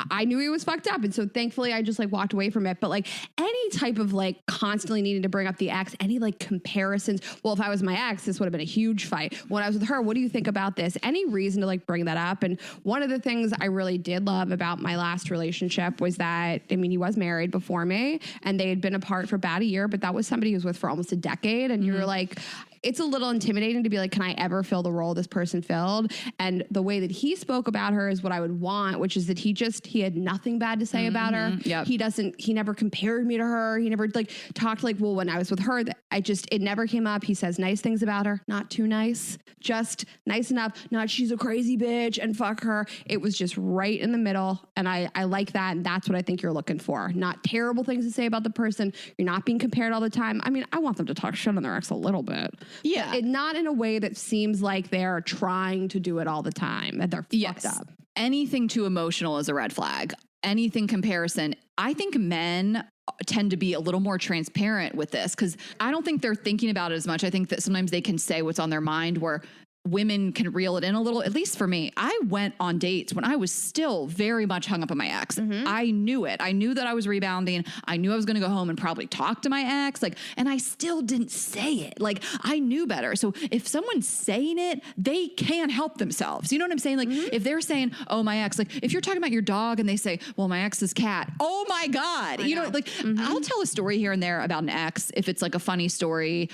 I knew he was fucked up. And so thankfully I just like walked away from it. But like any type of like constantly needing to bring up the ex, any like comparisons. Well, if I was my ex, this would have been a huge fight. When I was with her, what do you think about this? Any reason to like bring that up? And one of the things I really did love about my last relationship was that, I mean, he was married before me and they had been apart for about a year, but that was somebody who was with for almost a decade. And you were like, it's a little intimidating to be like, can I ever fill the role this person filled? And the way that he spoke about her is what I would want, which is that he had nothing bad to say about her. Yep. He never compared me to her. He never like talked like, well, when I was with her, it never came up. He says nice things about her, not too nice, just nice enough. Not she's a crazy bitch and fuck her. It was just right in the middle. And I like that. And that's what I think you're looking for. Not terrible things to say about the person. You're not being compared all the time. I mean, I want them to talk shit on their ex a little bit. Yeah. Not in a way that seems like they're trying to do it all the time, that they're fucked up. Anything too emotional is a red flag. Anything comparison. I think men tend to be a little more transparent with this, because I don't think they're thinking about it as much. I think that sometimes they can say what's on their mind, where women can reel it in a little. At least for me, I went on dates when I was still very much hung up on my ex. I knew it. I knew that I was rebounding. I knew I was going to go home and probably talk to my ex. Like, and I still didn't say it. Like, I knew better. So if someone's saying it, they can help themselves. You know what I'm saying? Like, if they're saying, oh, my ex, like if you're talking about your dog and they say, well, my ex's cat, oh my God, you know, like I'll tell a story here and there about an ex if it's like a funny story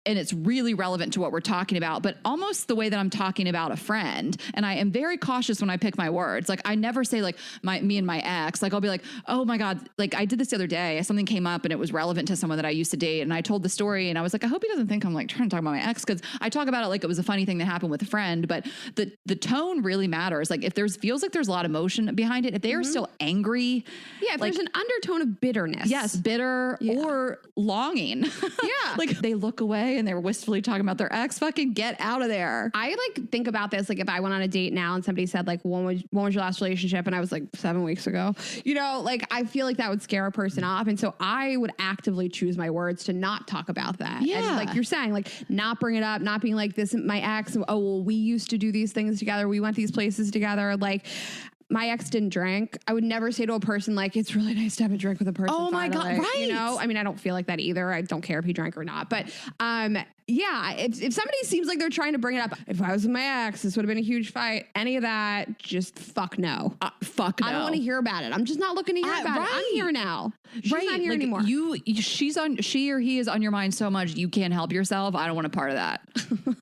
and it's really relevant to what we're talking about, but almost the way that I'm talking about a friend. And I am very cautious when I pick my words. Like, I never say like me and my ex. Like, I'll be like, oh my God, like I did this the other day. Something came up and it was relevant to someone that I used to date. And I told the story and I was like, I hope he doesn't think I'm like trying to talk about my ex, because I talk about it like it was a funny thing that happened with a friend. But the tone really matters. Like, if feels like there's a lot of emotion behind it, if they are still angry. Yeah, if like, there's an undertone of bitterness. Yes, bitter or longing. Yeah. Like they look away and they were wistfully talking about their ex. Fucking get out of there. I like think about this, like if I went on a date now and somebody said like, when was your last relationship? And I was like 7 weeks ago, you know, like I feel like that would scare a person off. And so I would actively choose my words to not talk about that. Yeah. And like you're saying, like not bring it up, not being like, this is my ex. Oh, well, we used to do these things together. We went these places together. Like, my ex didn't drink. I would never say to a person like, it's really nice to have a drink with a person. Oh my God, right. You know, I mean, I don't feel like that either. I don't care if he drank or not. But yeah, if somebody seems like they're trying to bring it up, if I was with my ex, this would have been a huge fight. Any of that, just fuck no. Fuck no. I don't want to hear about it. I'm just not looking to hear about it. I'm here now. She's not here like anymore. She or he is on your mind so much you can't help yourself. I don't want a part of that.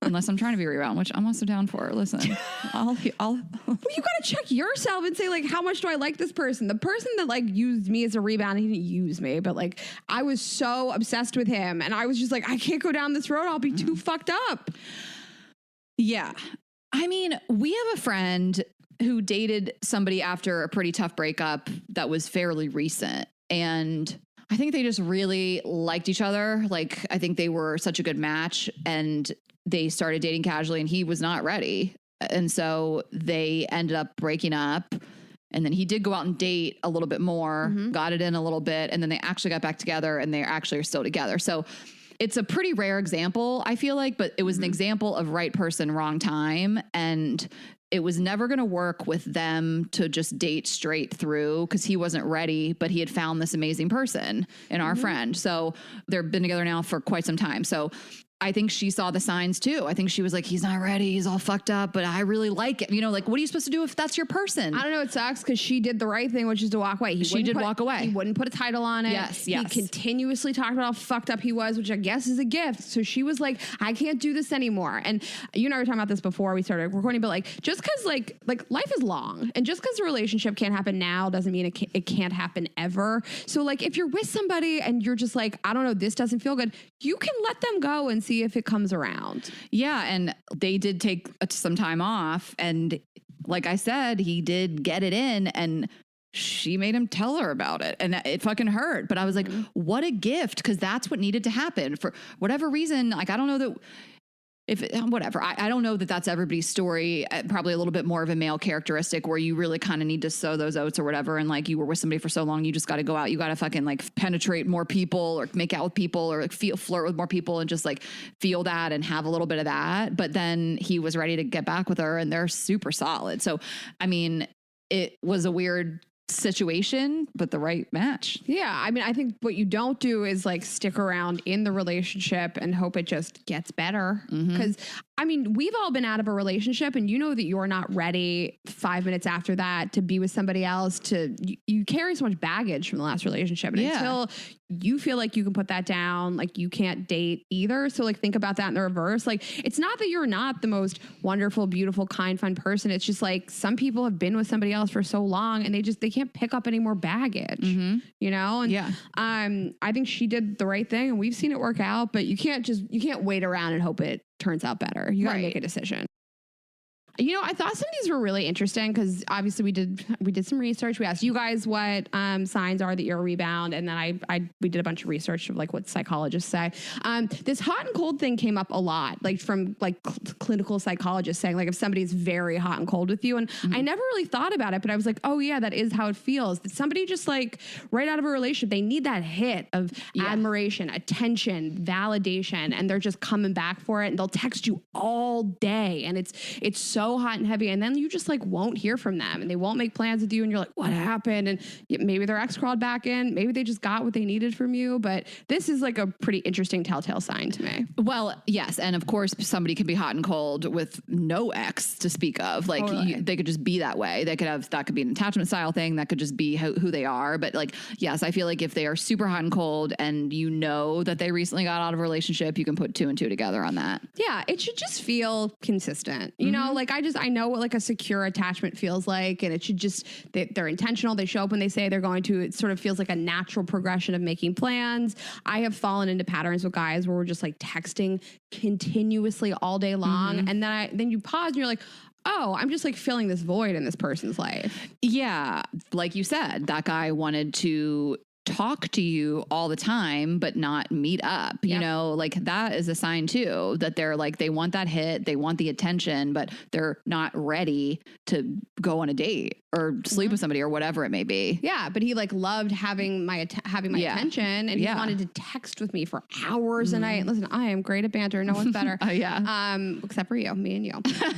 Unless I'm trying to be rebound, which I'm also down for. Listen, I'll well, you got to check yourself and say like, how much do I like this person? The person that like used me as a rebound, he didn't use me, but like I was so obsessed with him and I was just like, I can't go down this road. I'll be too fucked up. Yeah. I mean, we have a friend who dated somebody after a pretty tough breakup that was fairly recent. And I think they just really liked each other. Like, I think they were such a good match and they started dating casually and he was not ready. And so they ended up breaking up. And then he did go out and date a little bit more, got it in a little bit. And then they actually got back together and they actually are still together. So it's a pretty rare example, I feel like, but it was an example of right person, wrong time. And it was never going to work with them to just date straight through because he wasn't ready, but he had found this amazing person in our friend. So they've been together now for quite some time. So I think she saw the signs too. I think she was like, he's not ready. He's all fucked up, but I really like it. You know, like, what are you supposed to do if that's your person? I don't know. It sucks because she did the right thing, which is to walk away. She did walk away. He wouldn't put a title on it. Yes. He continuously talked about how fucked up he was, which I guess is a gift. So she was like, I can't do this anymore. And you and I were talking about this before we started recording, but like, just because like life is long and just because a relationship can't happen now doesn't mean it can't happen ever. So like, if you're with somebody and you're just like, I don't know, this doesn't feel good, you can let them go and see if it comes around. Yeah. And they did take some time off. And like I said, he did get it in and she made him tell her about it. And it fucking hurt. But I was like, what a gift. Cause that's what needed to happen for whatever reason. Like, I don't know that whatever. I don't know that that's everybody's story. Probably a little bit more of a male characteristic where you really kind of need to sow those oats or whatever. And like you were with somebody for so long, you just got to go out. You got to fucking like penetrate more people or make out with people or like flirt with more people and just like feel that and have a little bit of that. But then he was ready to get back with her and they're super solid. So, I mean, it was a weird situation, but the right match. Yeah. I mean, I think what you don't do is like stick around in the relationship and hope it just gets better. Because I mean, we've all been out of a relationship and you know that you're not ready 5 minutes after that to be with somebody else. You carry so much baggage from the last relationship. And until you feel like you can put that down, like you can't date either. So like think about that in the reverse. Like it's not that you're not the most wonderful, beautiful, kind, fun person. It's just like some people have been with somebody else for so long and they can't pick up any more baggage, you know? And I think she did the right thing and we've seen it work out, but you can't wait around and hope it turns out better. You got to make a decision. You know, I thought some of these were really interesting because obviously we did some research. We asked you guys what signs are that you're a rebound, and then we did a bunch of research of like what psychologists say. This hot and cold thing came up a lot, like from like clinical psychologists saying like if somebody's very hot and cold with you, and I never really thought about it, but I was like, oh yeah, that is how it feels. That somebody just like right out of a relationship, they need that hit of admiration, attention, validation, and they're just coming back for it, and they'll text you all day, and it's so hot and heavy, and then you just like won't hear from them, and they won't make plans with you, and you're like, what happened? And maybe their ex crawled back in, maybe they just got what they needed from you, but this is like a pretty interesting telltale sign to me. Well, yes, and of course somebody can be hot and cold with no ex to speak of. Like they could just be that way. They could have, that could be an attachment style thing, that could just be who they are. But like, yes, I feel like if they are super hot and cold and you know that they recently got out of a relationship, you can put 2 and 2 together on that. Yeah, it should just feel consistent. You know, like I know what like a secure attachment feels like, and it should just, they're intentional. They show up when they say they're going to. It sort of feels like a natural progression of making plans. I have fallen into patterns with guys where we're just like texting continuously all day long, and then you pause and you're like, oh, I'm just like filling this void in this person's life. Yeah, like you said, that guy wanted to talk to you all the time, but not meet up, you know, like that is a sign too, that they're like, they want that hit, they want the attention, but they're not ready to go on a date or sleep with somebody or whatever it may be. Yeah. But he like loved having my attention, and he wanted to text with me for hours a night. Listen, I am great at banter. No one's better. Except for you, me and you.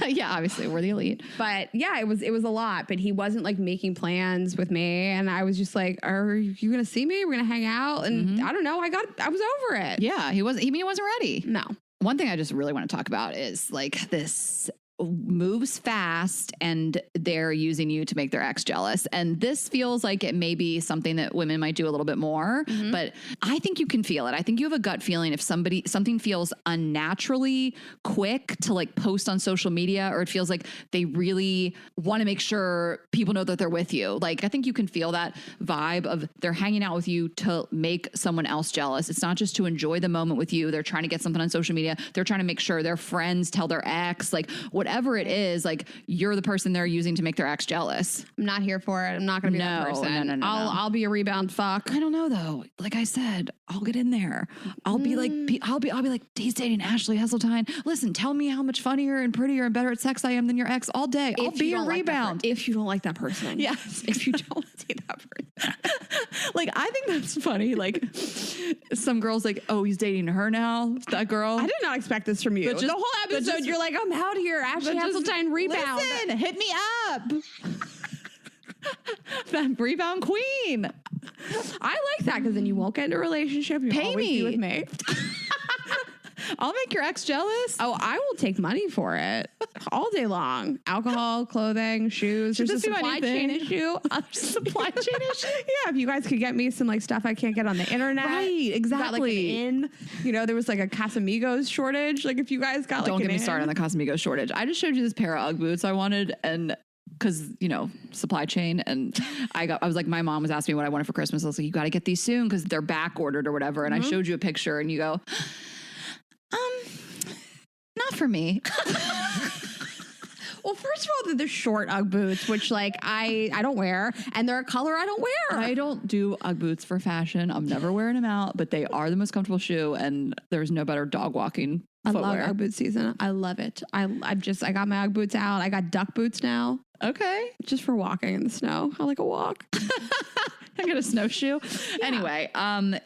Yeah. Obviously we're the elite, but yeah, it was a lot, but he wasn't like making plans with me. And I was just like, are you going to see me? We're going to hang out. And I don't know. I was over it. Yeah. He wasn't ready. No. One thing I just really want to talk about is like this moves fast and they're using you to make their ex jealous. And this feels like it may be something that women might do a little bit more, but I think you can feel it. I think you have a gut feeling if something feels unnaturally quick to like post on social media, or it feels like they really want to make sure people know that they're with you. Like, I think you can feel that vibe of they're hanging out with you to make someone else jealous. It's not just to enjoy the moment with you. They're trying to get something on social media. They're trying to make sure their friends tell their ex, like whatever it is, like you're the person they're using to make their ex jealous. I'm not here for it. I'm not going to be that person. No. I'll be a rebound fuck. I don't know though. Like I said, I'll get in there. I'll be like, I'll be like, he's dating Ashley Hesseltine. Listen, tell me how much funnier and prettier and better at sex I am than your ex all day. I'll be a rebound. If you don't like that person. Yes. If you don't see that person. Like, I think that's funny. Like some girls like, oh, he's dating her now. That girl. I did not expect this from you. The whole episode, you're like, I'm out here. Ashley Hesseltine rebound. Listen, hit me up. That rebound queen. I like that because then you won't get into a relationship. You'll Pay always me. be with me. I'll make your ex jealous. Oh, I will take money for it all day long. Alcohol, clothing, shoes. Should There's a this be supply chain issue. Supply chain issue? Yeah, if you guys could get me some like stuff I can't get on the internet. Right, exactly. Got, like, you know, there was like a Casamigos shortage. Like if you guys got like Don't get me started on the Casamigos shortage. I just showed you this pair of Ugg boots I wanted, and because, you know, supply chain, and I was like, my mom was asking me what I wanted for Christmas. I was like, you got to get these soon because they're back ordered or whatever. And I showed you a picture and you go, not for me. Well, first of all, they're the short Ugg boots, which like I don't wear, and they're a color I don't wear. I don't do Ugg boots for fashion. I'm never wearing them out, but they are the most comfortable shoe, and there's no better dog walking footwear. I love Ugg boot season. I love it. I got my Ugg boots out. I got duck boots now. Okay. Just for walking in the snow. I like a walk. I got a snowshoe. Yeah. Anyway, I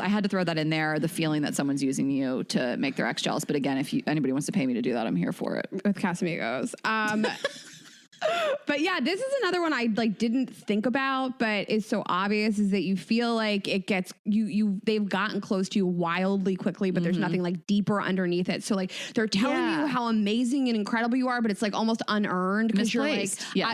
had to throw that in there. The feeling that someone's using you to make their ex jealous. But again, if anybody wants to pay me to do that, I'm here for it. With Casamigos. But yeah, this is another one I like didn't think about, but it's so obvious is that you feel like it gets they've gotten close to you wildly quickly, but there's nothing like deeper underneath it. So like they're telling you how amazing and incredible you are, but it's like almost unearned because you're like, you're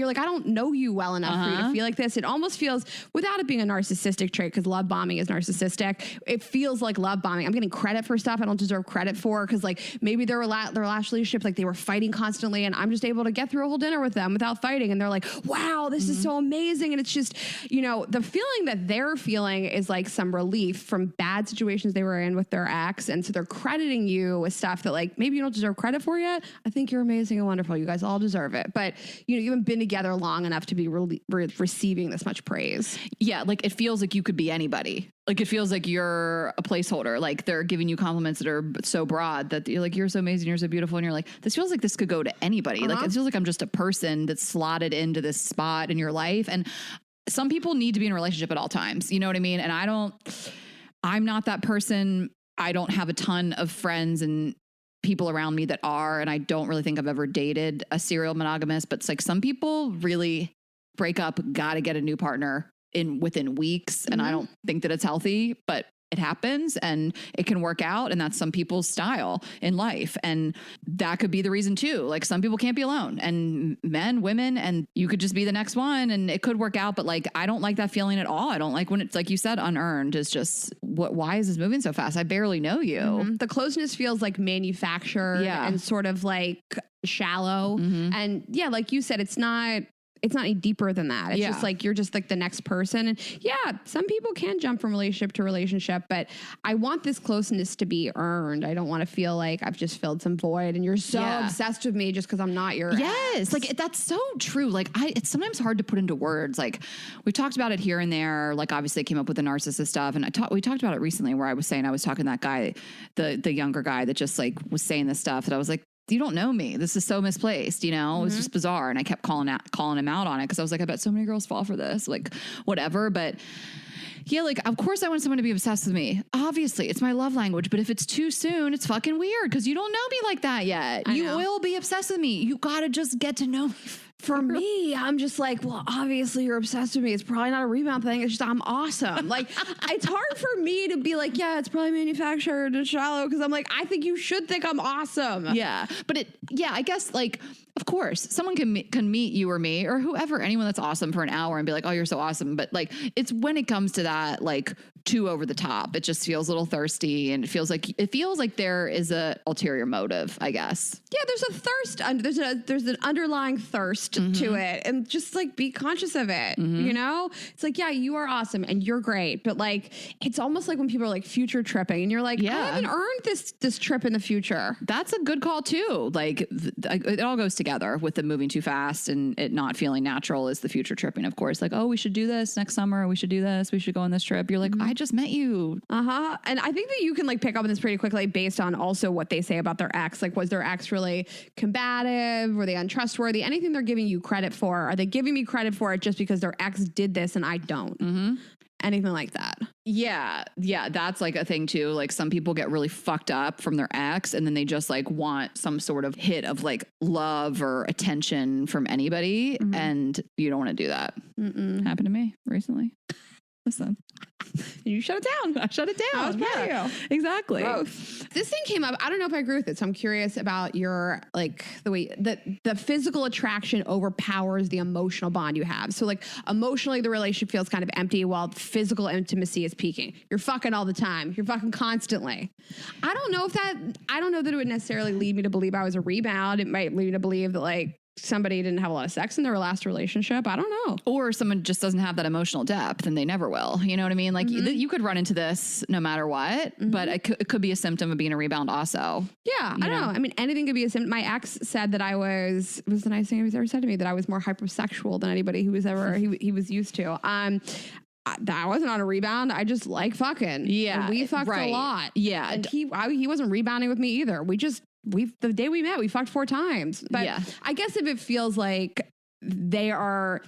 like, I don't know you well enough for you to feel like this. It almost feels, without it being a narcissistic trait, because love bombing is narcissistic, it feels like love bombing. I'm getting credit for stuff I don't deserve credit for, because like maybe their last relationship, like they were fighting constantly, and I'm just able able to get through a whole dinner with them without fighting. And they're like, wow, this is so amazing. And it's just, the feeling that they're feeling is like some relief from bad situations they were in with their ex. And so they're crediting you with stuff that like, maybe you don't deserve credit for yet. I think you're amazing and wonderful. You guys all deserve it. But, you haven't been together long enough to be receiving this much praise. Yeah. Like it feels like you could be anybody. Like it feels like you're a placeholder. Like they're giving you compliments that are so broad that you're like, you're so amazing, you're so beautiful. And you're like, this feels like this could go to anybody. Like it feels like I'm just a person that's slotted into this spot in your life. And some people need to be in a relationship at all times. You know what I mean? And I'm not that person. I don't have a ton of friends and people around me that are, and I don't really think I've ever dated a serial monogamous, but it's like some people really break up, got to get a new partner within weeks. And I don't think that it's healthy, but it happens and it can work out. And that's some people's style in life. And that could be the reason too. Like some people can't be alone, and men, women, and you could just be the next one and it could work out. But like, I don't like that feeling at all. I don't like when it's like you said, unearned. Is just why is this moving so fast? I barely know you. The closeness feels like manufactured and sort of like shallow. And yeah, like you said, it's not any deeper than that. It's just like, you're just like the next person. And yeah, some people can jump from relationship to relationship, but I want this closeness to be earned. I don't want to feel like I've just filled some void and you're so obsessed with me just because I'm not your ex. Like that's so true. Like it's sometimes hard to put into words. Like we've talked about it here and there. Like obviously I came up with the narcissist stuff, and we talked about it recently where I was saying I was talking to that guy, the younger guy that just like was saying this stuff that I was like, you don't know me. This is so misplaced, It was just bizarre. And I kept calling him out on it because I was like, I bet so many girls fall for this, like whatever. But yeah, like, of course I want someone to be obsessed with me. Obviously it's my love language, but if it's too soon, it's fucking weird because you don't know me like that yet. You will be obsessed with me. You got to just get to know me. For me, I'm just like, well, obviously you're obsessed with me. It's probably not a rebound thing. It's just, I'm awesome. Like, it's hard for me to be like, yeah, it's probably manufactured and shallow. Cause I'm like, I think you should think I'm awesome. Yeah. But I guess like, of course someone can meet you or me or whoever, anyone that's awesome for an hour and be like, oh, you're so awesome. But like, it's when it comes to that, like too over the top, it just feels a little thirsty, and it feels like there is a ulterior motive, I guess. Yeah. There's a thirst. There's an underlying thirst to it, and just like be conscious of it. It's like, yeah, you are awesome and you're great, but like it's almost like when people are like future tripping and you're like, I haven't earned this trip in the future. That's a good call too. Like it all goes together with the moving too fast and it not feeling natural is the future tripping, of course. Like, oh, we should do this next summer, we should do this, we should go on this trip. You're like, I just met you. And I think that you can like pick up on this pretty quickly based on also what they say about their ex. Like, was their ex really combative? Were they untrustworthy? Anything they're giving you credit for, are they giving me credit for it just because their ex did this and I don't? Anything like that. Yeah. That's like a thing too. Like some people get really fucked up from their ex and then they just like want some sort of hit of like love or attention from anybody. And you don't want to do that. Happened to me recently. Listen, you shut it down. I shut it down. I was proud of you. Exactly. Growth. This thing came up. I don't know if I agree with it. So I'm curious about your, like the way that the physical attraction overpowers the emotional bond you have. So like emotionally, the relationship feels kind of empty while physical intimacy is peaking. You're fucking all the time. You're fucking constantly. I don't know that it would necessarily lead me to believe I was a rebound. It might lead me to believe that like somebody didn't have a lot of sex in their last relationship. I don't know. Or someone just doesn't have that emotional depth and they never will. You know what I mean? Like you could run into this no matter what, but it could be a symptom of being a rebound also. Yeah, I don't know. I mean, anything could be a symptom. My ex said that I was the nicest thing he's ever said to me, that I was more hypersexual than anybody who was ever, he was used to. I wasn't on a rebound. I just like fucking. Yeah. And we fucked a lot. Yeah. And he wasn't rebounding with me either. The day we met, we fucked 4 times. But yeah. I guess if it feels like they are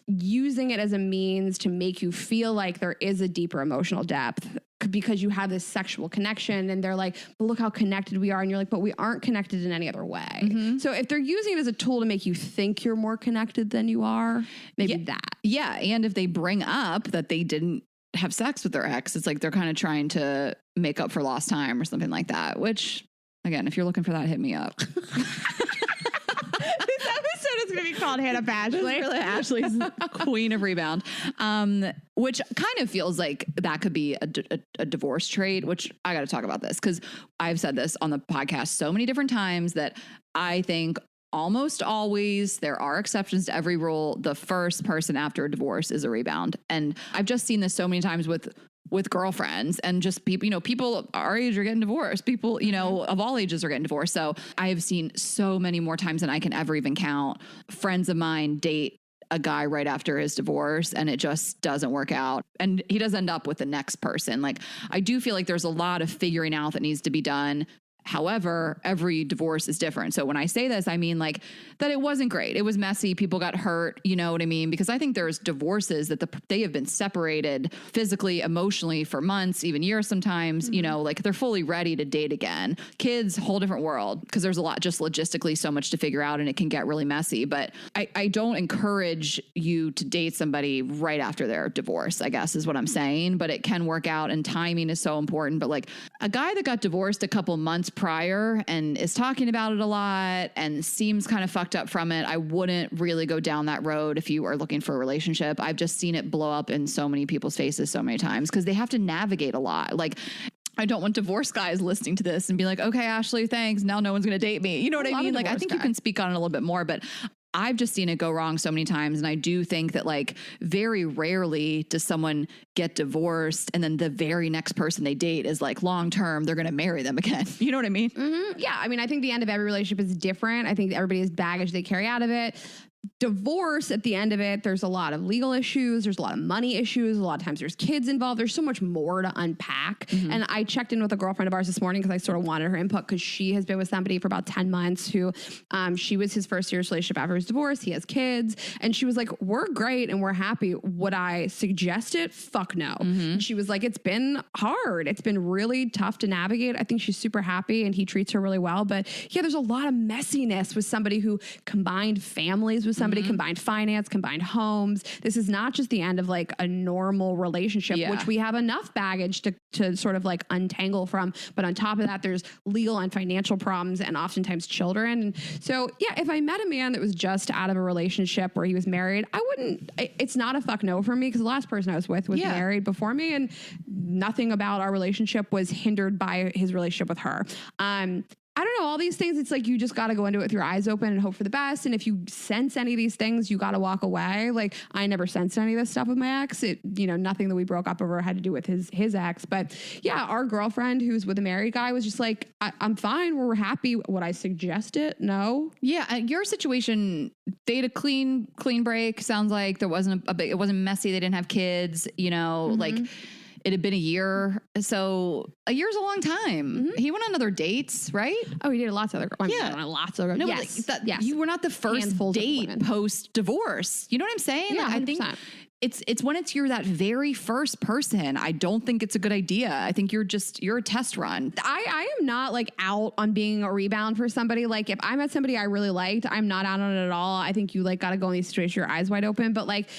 using it as a means to make you feel like there is a deeper emotional depth because you have this sexual connection and they're like, but look how connected we are. And you're like, but we aren't connected in any other way. So if they're using it as a tool to make you think you're more connected than you are, maybe that. Yeah. And if they bring up that they didn't have sex with their ex, it's like they're kind of trying to make up for lost time or something like that, which... Again, if you're looking for that, hit me up. This episode is going to be called Hannah Bashley. Really Ashley's queen of rebound, which kind of feels like that could be a divorce trait, which I got to talk about this because I've said this on the podcast so many different times that I think almost always, there are exceptions to every rule, the first person after a divorce is a rebound. And I've just seen this so many times with girlfriends and just people, people our age are getting divorced. People, of all ages are getting divorced. So I have seen so many more times than I can ever even count. Friends of mine date a guy right after his divorce and it just doesn't work out. And he does end up with the next person. Like, I do feel like there's a lot of figuring out that needs to be done. However, every divorce is different. So when I say this, I mean like that it wasn't great. It was messy. People got hurt. You know what I mean? Because I think there's divorces that they have been separated physically, emotionally for months, even years sometimes, like they're fully ready to date again. Kids, whole different world, because there's a lot, just logistically, so much to figure out and it can get really messy. But I don't encourage you to date somebody right after their divorce, I guess is what I'm saying. But it can work out and timing is so important. But like a guy that got divorced a couple months prior and is talking about it a lot and seems kind of fucked up from it, I wouldn't really go down that road if you are looking for a relationship. I've just seen it blow up in so many people's faces so many times because they have to navigate a lot. Like, I don't want divorce guys listening to this and be like, okay, Ashley, thanks. Now no one's going to date me. You know what I mean? Like, I think you can speak on it a little bit more, but I've just seen it go wrong so many times. And I do think that like very rarely does someone get divorced and then the very next person they date is like long-term, they're going to marry them again. You know what I mean? Mm-hmm. Yeah. I mean, I think the end of every relationship is different. I think everybody has baggage they carry out of it. Divorce, at the end of it, there's a lot of legal issues. There's a lot of money issues. A lot of times there's kids involved. There's so much more to unpack. Mm-hmm. And I checked in with a girlfriend of ours this morning because I sort of wanted her input because she has been with somebody for about 10 months who she was his first serious relationship after his divorce. He has kids. And she was like, we're great and we're happy. Would I suggest it? Fuck no. Mm-hmm. And she was like, it's been hard. It's been really tough to navigate. I think she's super happy and he treats her really well. But yeah, there's a lot of messiness with somebody who combined families with somebody, combined finance, combined homes. This is not just the end of like a normal relationship, which we have enough baggage to sort of like untangle from. But on top of that, there's legal and financial problems and oftentimes children. And so, yeah, if I met a man that was just out of a relationship where he was married, it's not a fuck no for me because the last person I was with was married before me and nothing about our relationship was hindered by his relationship with her. I don't know, all these things, it's like you just got to go into it with your eyes open and hope for the best. And if you sense any of these things, you got to walk away. Like, I never sensed any of this stuff with my ex. Nothing that we broke up over had to do with his ex. But yeah, our girlfriend who's with a married guy was just like, I'm fine. We're happy. Would I suggest it? No. Yeah. Your situation, they had a clean break. Sounds like there wasn't it wasn't messy. They didn't have kids, like it had been a year. So a year's a long time. Mm-hmm. He went on other dates, right? Oh, he did lots of other lots of other. No, yes. Yes. You were not the first date post divorce. You know what I'm saying? Yeah, like, I think it's when you're that very first person. I don't think it's a good idea. I think you're a test run. I am not like out on being a rebound for somebody. Like if I met somebody I really liked, I'm not out on it at all. I think you like got to go in these situations, your eyes wide open. But like,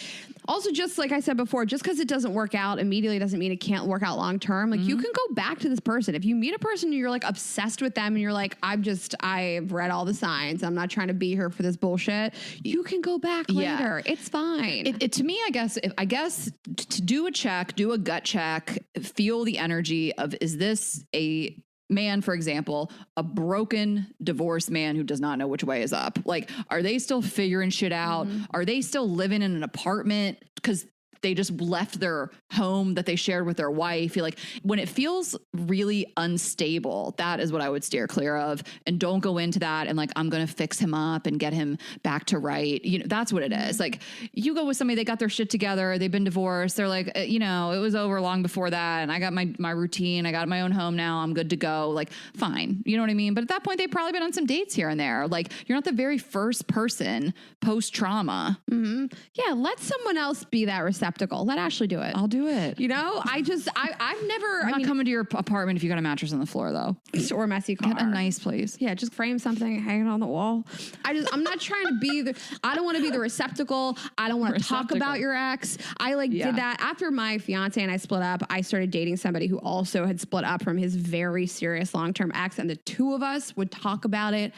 also just like I said before, just because it doesn't work out immediately doesn't mean it can't work out long term. Like you can go back to this person. If you meet a person and you're like obsessed with them and you're like, I've read all the signs. I'm not trying to be here for this bullshit. You can go back later. It's fine. To me, I guess to do a gut check, feel the energy of, is this a man, for example, a broken divorced man who does not know which way is up? Like, are they still figuring shit out? Mm-hmm. Are they still living in an apartment because they just left their home that they shared with their wife? Like, when it feels really unstable, that is what I would steer clear of. And don't go into that and like, I'm going to fix him up and get him back to right. That's what it is. Like, you go with somebody, they got their shit together, they've been divorced, they're like, it was over long before that, and I got my routine, I got my own home now, I'm good to go. Like, fine. You know what I mean? But at that point, they've probably been on some dates here and there. Like, you're not the very first person post-trauma. Mm-hmm. Yeah, let someone else be that receptacle. Let Ashley do it. I'll do it. I've never. I'm not coming to your apartment if you got a mattress on the floor, though. Or a messy car. Get a nice place. Yeah, just frame something, hang it on the wall. I'm not trying to be I don't want to be the receptacle. I don't want to talk about your ex. I did that after my fiance and I split up. I started dating somebody who also had split up from his very serious long-term ex, and the two of us would talk about it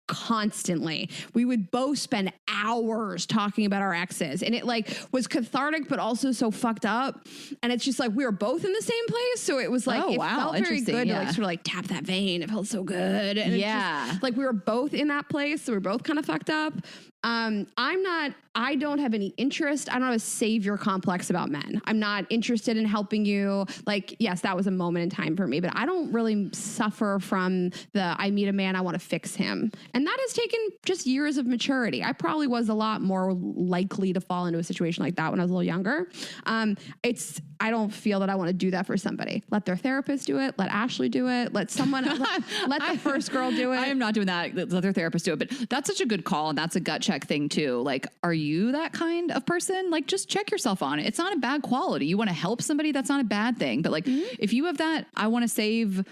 constantly. We would both spend hours talking about our exes, and it like was cathartic, but also so fucked up. And it's just like we were both in the same place, so it was like it felt very good to like sort of like tap that vein. It felt so good, and it's just, like we were both in that place, so we were both kind of fucked up. I don't have any interest. I don't have a savior complex about men. I'm not interested in helping you. Like, yes, that was a moment in time for me, but I don't really suffer from I meet a man, I want to fix him. And that has taken just years of maturity. I probably was a lot more likely to fall into a situation like that when I was a little younger. I don't feel that I want to do that for somebody. Let their therapist do it. Let Ashley do it. Let someone, let the first girl do it. I am not doing that. Let their therapist do it. But that's such a good call. And that's a gut check thing too. Like, are you that kind of person? Like, just check yourself on it. It's not a bad quality. You want to help somebody. That's not a bad thing. But like, if you have that, I want to save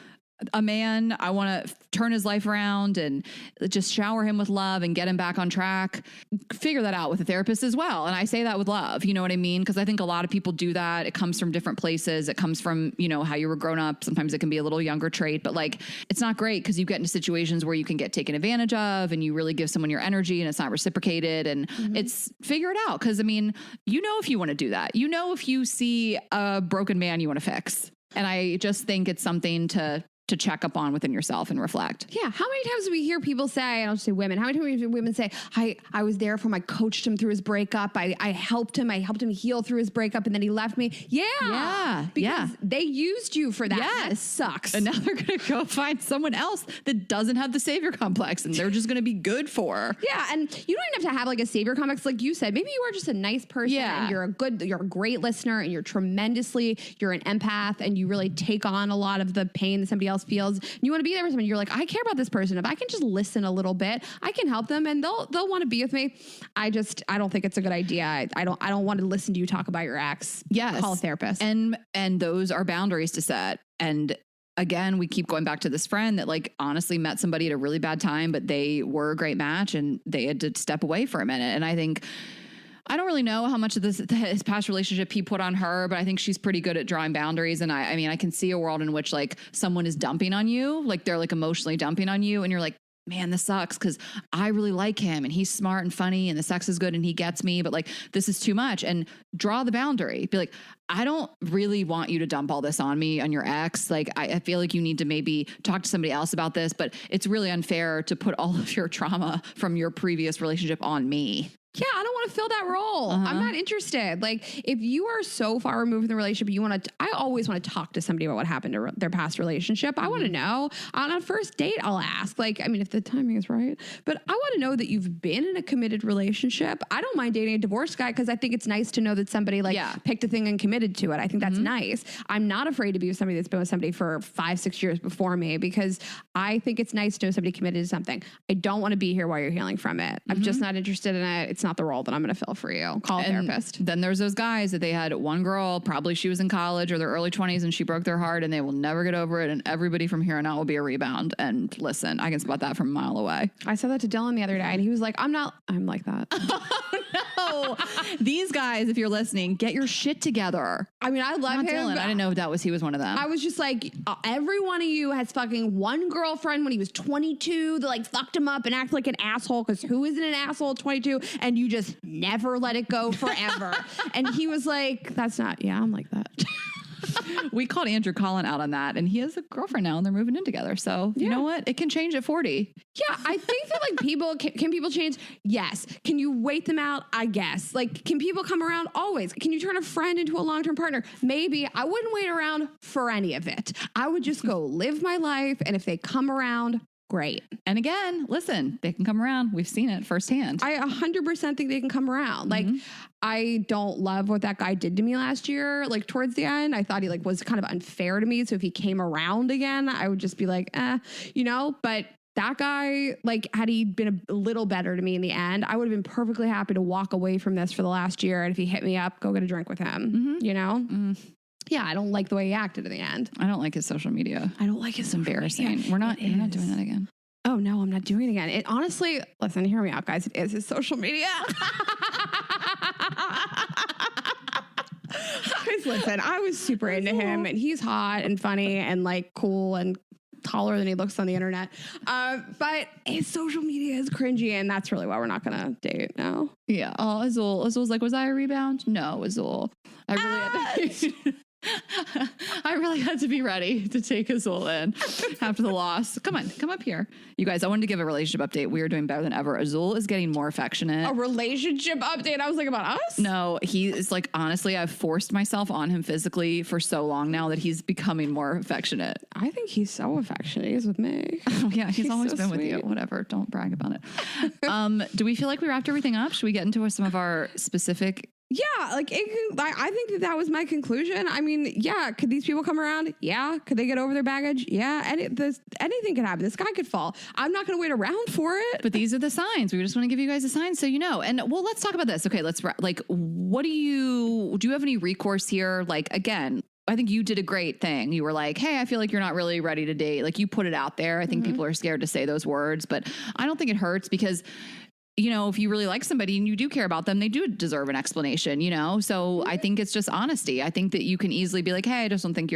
a man, I want to turn his life around and just shower him with love and get him back on track. Figure that out with a therapist as well. And I say that with love, you know what I mean? Because I think a lot of people do that. It comes from different places. It comes from, you know, how you were grown up. Sometimes it can be a little younger trait, but like, it's not great because you get into situations where you can get taken advantage of and you really give someone your energy and it's not reciprocated, and it's figure it out. Cause I mean, you know, if you want to do that, you know, if you see a broken man you want to fix. And I just think it's something to check up on within yourself and reflect. Yeah. How many times do we hear people say, and I'll just say women, how many times do women say, I was there for him, I coached him through his breakup. I helped him heal through his breakup, and then he left me. Yeah. Because they used you for that. Yes. That sucks. And now they're going to go find someone else that doesn't have the savior complex, and they're just going to be good for her. Yeah. And you don't even have to have like a savior complex. Like you said, maybe you are just a nice person. Yeah. And you're a great listener, and you're an empath, and you really take on a lot of the pain that somebody else feels. And you want to be there with someone. You're like, I care about this person. If I can just listen a little bit, I can help them, and they'll want to be with me. I don't think it's a good idea. I don't want to listen to you talk about your ex. Yes. Call a therapist. And those are boundaries to set. And again, we keep going back to this friend that like honestly met somebody at a really bad time, but they were a great match and they had to step away for a minute. And I think, I don't really know how much of his past relationship he put on her, but I think she's pretty good at drawing boundaries. And I mean, I can see a world in which like someone is dumping on you, like they're like emotionally dumping on you. And you're like, man, this sucks because I really like him and he's smart and funny and the sex is good and he gets me, but like, this is too much. And draw the boundary. Be like, I don't really want you to dump all this on me, on your ex. Like, I feel like you need to maybe talk to somebody else about this, but it's really unfair to put all of your trauma from your previous relationship on me. Yeah, I don't want to fill that role. I'm not interested. Like, if you are so far removed from the relationship, I always want to talk to somebody about what happened to their past relationship. I want to know. On a first date, I'll ask. Like, I mean, if the timing is right. But I want to know that you've been in a committed relationship. I don't mind dating a divorced guy because I think it's nice to know that somebody picked a thing and committed to it. I think that's nice. I'm not afraid to be with somebody that's been with somebody for 5-6 years before me because I think it's nice to know somebody committed to something. I don't want to be here while you're healing from it. I'm just not interested in it. It's not the role that I'm going to fill for you. Call a therapist. Then there's those guys that they had one girl, probably she was in college or their early 20s and she broke their heart and they will never get over it. And everybody from here on out will be a rebound. And listen, I can spot that from a mile away. I said that to Dylan the other day and he was like, I'm like that. Oh, no. These guys, if you're listening, get your shit together. I mean, I love him. Dylan. I didn't know he was one of them. I was just like, every one of you has fucking one girlfriend when he was 22 that like fucked him up and acted like an asshole because who isn't an asshole at 22? And you just never let it go forever. And he was like, I'm like that. We called Andrew Collin out on that and he has a girlfriend now and they're moving in together. So you know what? It can change at 40. Yeah. I think that like people, can people change? Yes. Can you wait them out? I guess. Like, can people come around? Always. Can you turn a friend into a long-term partner? Maybe. I wouldn't wait around for any of it. I would just go live my life. And if they come around, great. And again, listen, they can come around. We've seen it firsthand. I 100% think they can come around. Like, I don't love what that guy did to me last year. Like, towards the end, I thought he like was kind of unfair to me. So if he came around again, I would just be like, but that guy, like, had he been a little better to me in the end, I would have been perfectly happy to walk away from this for the last year. And if he hit me up, go get a drink with him, you know? Yeah, I don't like the way he acted in the end. I don't like his social media. I don't like his social embarrassing. media. We're not doing that again. Oh no, I'm not doing it again. It honestly, listen, hear me out, guys. It is his social media. Guys, listen, I was super into him and he's hot and funny and like cool and taller than he looks on the internet. But his social media is cringy, and that's really why we're not going to date now. Yeah. Oh, Azul's like, was I a rebound? No, Azul. I really had to. I really had to be ready to take Azul in after the loss. Come on, come up here. You guys, I wanted to give a relationship update. We are doing better than ever. Azul is getting more affectionate. A relationship update? I was like, about us? No, he is like, honestly, I've forced myself on him physically for so long now that he's becoming more affectionate. I think he's so affectionate. He's with me. Oh, yeah, he's always so been with you. sweet. Whatever. Don't brag about it. Do we feel like we wrapped everything up? Should we get into some of our specific... Yeah, like I think that was my conclusion. I mean, yeah, could these people come around? Yeah, could they get over their baggage? Yeah, anything could happen. The sky could fall. I'm not going to wait around for it. But these are the signs. We just want to give you guys a sign so you know. And well, let's talk about this. Okay, what do you have any recourse here? Like, again, I think you did a great thing. You were like, hey, I feel like you're not really ready to date. Like, you put it out there. I think people are scared to say those words, but I don't think it hurts because, you know, if you really like somebody and you do care about them, they do deserve an explanation, you know? So I think it's just honesty. I think that you can easily be like, hey, I just don't think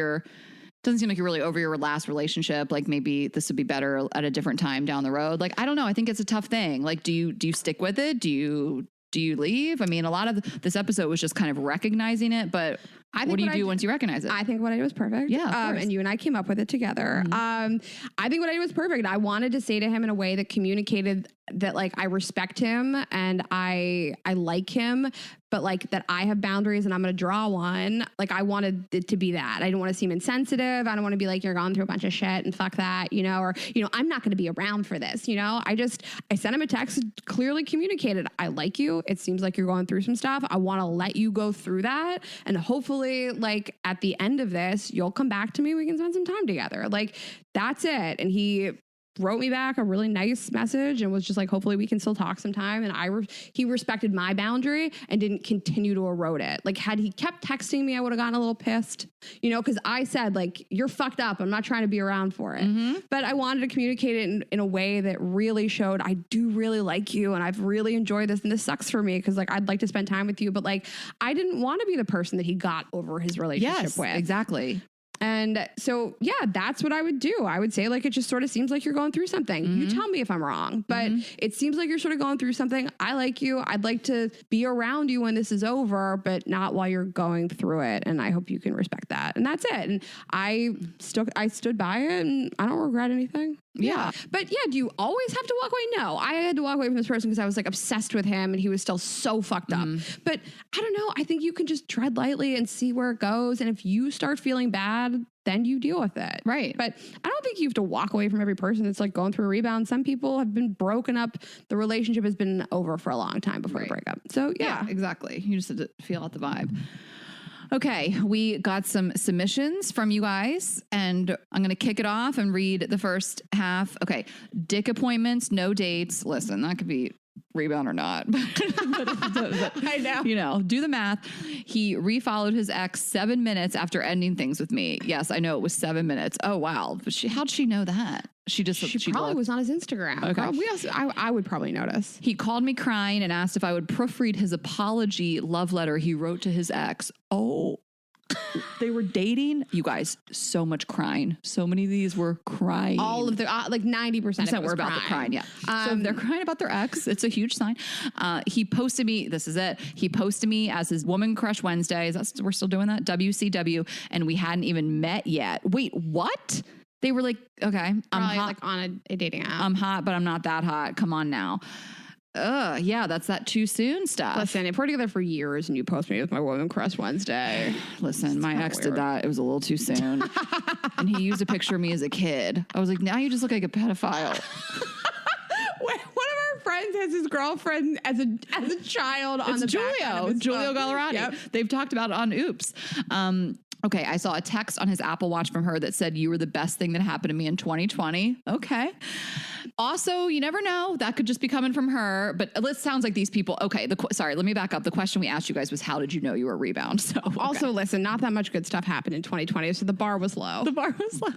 doesn't seem like you're really over your last relationship. Like, maybe this would be better at a different time down the road. Like, I don't know. I think it's a tough thing. Like, do you stick with it? Do you leave? I mean, a lot of this episode was just kind of recognizing it, but what do you do once you recognize it? I think what I did was perfect. Yeah. And you and I came up with it together. I think what I did was perfect. I wanted to say to him in a way that communicated that, like, I respect him and I like him, but like that I have boundaries and I'm going to draw one. Like, I wanted it to be that. I didn't want to seem insensitive. I don't want to be like, you're going through a bunch of shit and fuck that, you know, or, you know, I'm not going to be around for this, you know. I sent him a text, clearly communicated, I like you. It seems like you're going through some stuff. I want to let you go through that. And hopefully, like, at the end of this, you'll come back to me. We can spend some time together. Like, that's it. And he wrote me back a really nice message and was just like, hopefully we can still talk sometime. And he respected my boundary and didn't continue to erode it. Like, had he kept texting me, I would have gotten a little pissed, you know, because I said, like, you're fucked up. I'm not trying to be around for it. But I wanted to communicate it in a way that really showed I do really like you and I've really enjoyed this. And this sucks for me because, like, I'd like to spend time with you. But, like, I didn't want to be the person that he got over his relationship with. Exactly. And so, yeah, that's what I would do. I would say, like, it just sort of seems like you're going through something. You tell me if I'm wrong, but it seems like you're sort of going through something. I like you. I'd like to be around you when this is over, but not while you're going through it. And I hope you can respect that. And that's it. And I stood by it and I don't regret anything. Yeah. But yeah, do you always have to walk away? No, I had to walk away from this person because I was, like, obsessed with him and he was still so fucked up. But I don't know. I think you can just tread lightly and see where it goes. And if you start feeling bad, then you deal with it. Right. But I don't think you have to walk away from every person that's, like, going through a rebound. Some people have been broken up. The relationship has been over for a long time before the breakup. So yeah, exactly. You just have to feel out the vibe. Okay, we got some submissions from you guys, and I'm going to kick it off and read the first half. Okay, dick appointments, no dates. Listen, that could be rebound or not. but I know. You know, do the math. He refollowed his ex 7 minutes after ending things with me. Yes, I know it was 7 minutes. Oh, wow. But how'd she know that? She probably was on his Instagram. Okay. I would probably notice. He called me crying and asked if I would proofread his apology love letter he wrote to his ex. Oh, they were dating. You guys, so much crying. So many of these were crying. All of the, like 90% of it were about the crying. Yeah. So they're crying about their ex. It's a huge sign. He posted me. This is it. He posted me as his Woman Crush Wednesdays. We're still doing that. WCW. And we hadn't even met yet. Wait, what? They were like, okay, I'm hot. Like on a dating app. I'm hot, but I'm not that hot. Come on now. Yeah, that's that too soon stuff. Listen, if we're together for years and you post me with my Woman Crush Wednesday. Listen, my ex did that. It was a little too soon. And he used a picture of me as a kid. I was like, now you just look like a pedophile. One of our friends has his girlfriend as a child on the back. Giulio Gallerati. Yep. They've talked about it on Oops. Okay, I saw a text on his Apple Watch from her that said, you were the best thing that happened to me in 2020. Okay. Also, you never know. That could just be coming from her. But it sounds like these people. Okay, sorry, let me back up. The question we asked you guys was, how did you know you were a rebound? So also, listen, not that much good stuff happened in 2020, so the bar was low. The bar was low.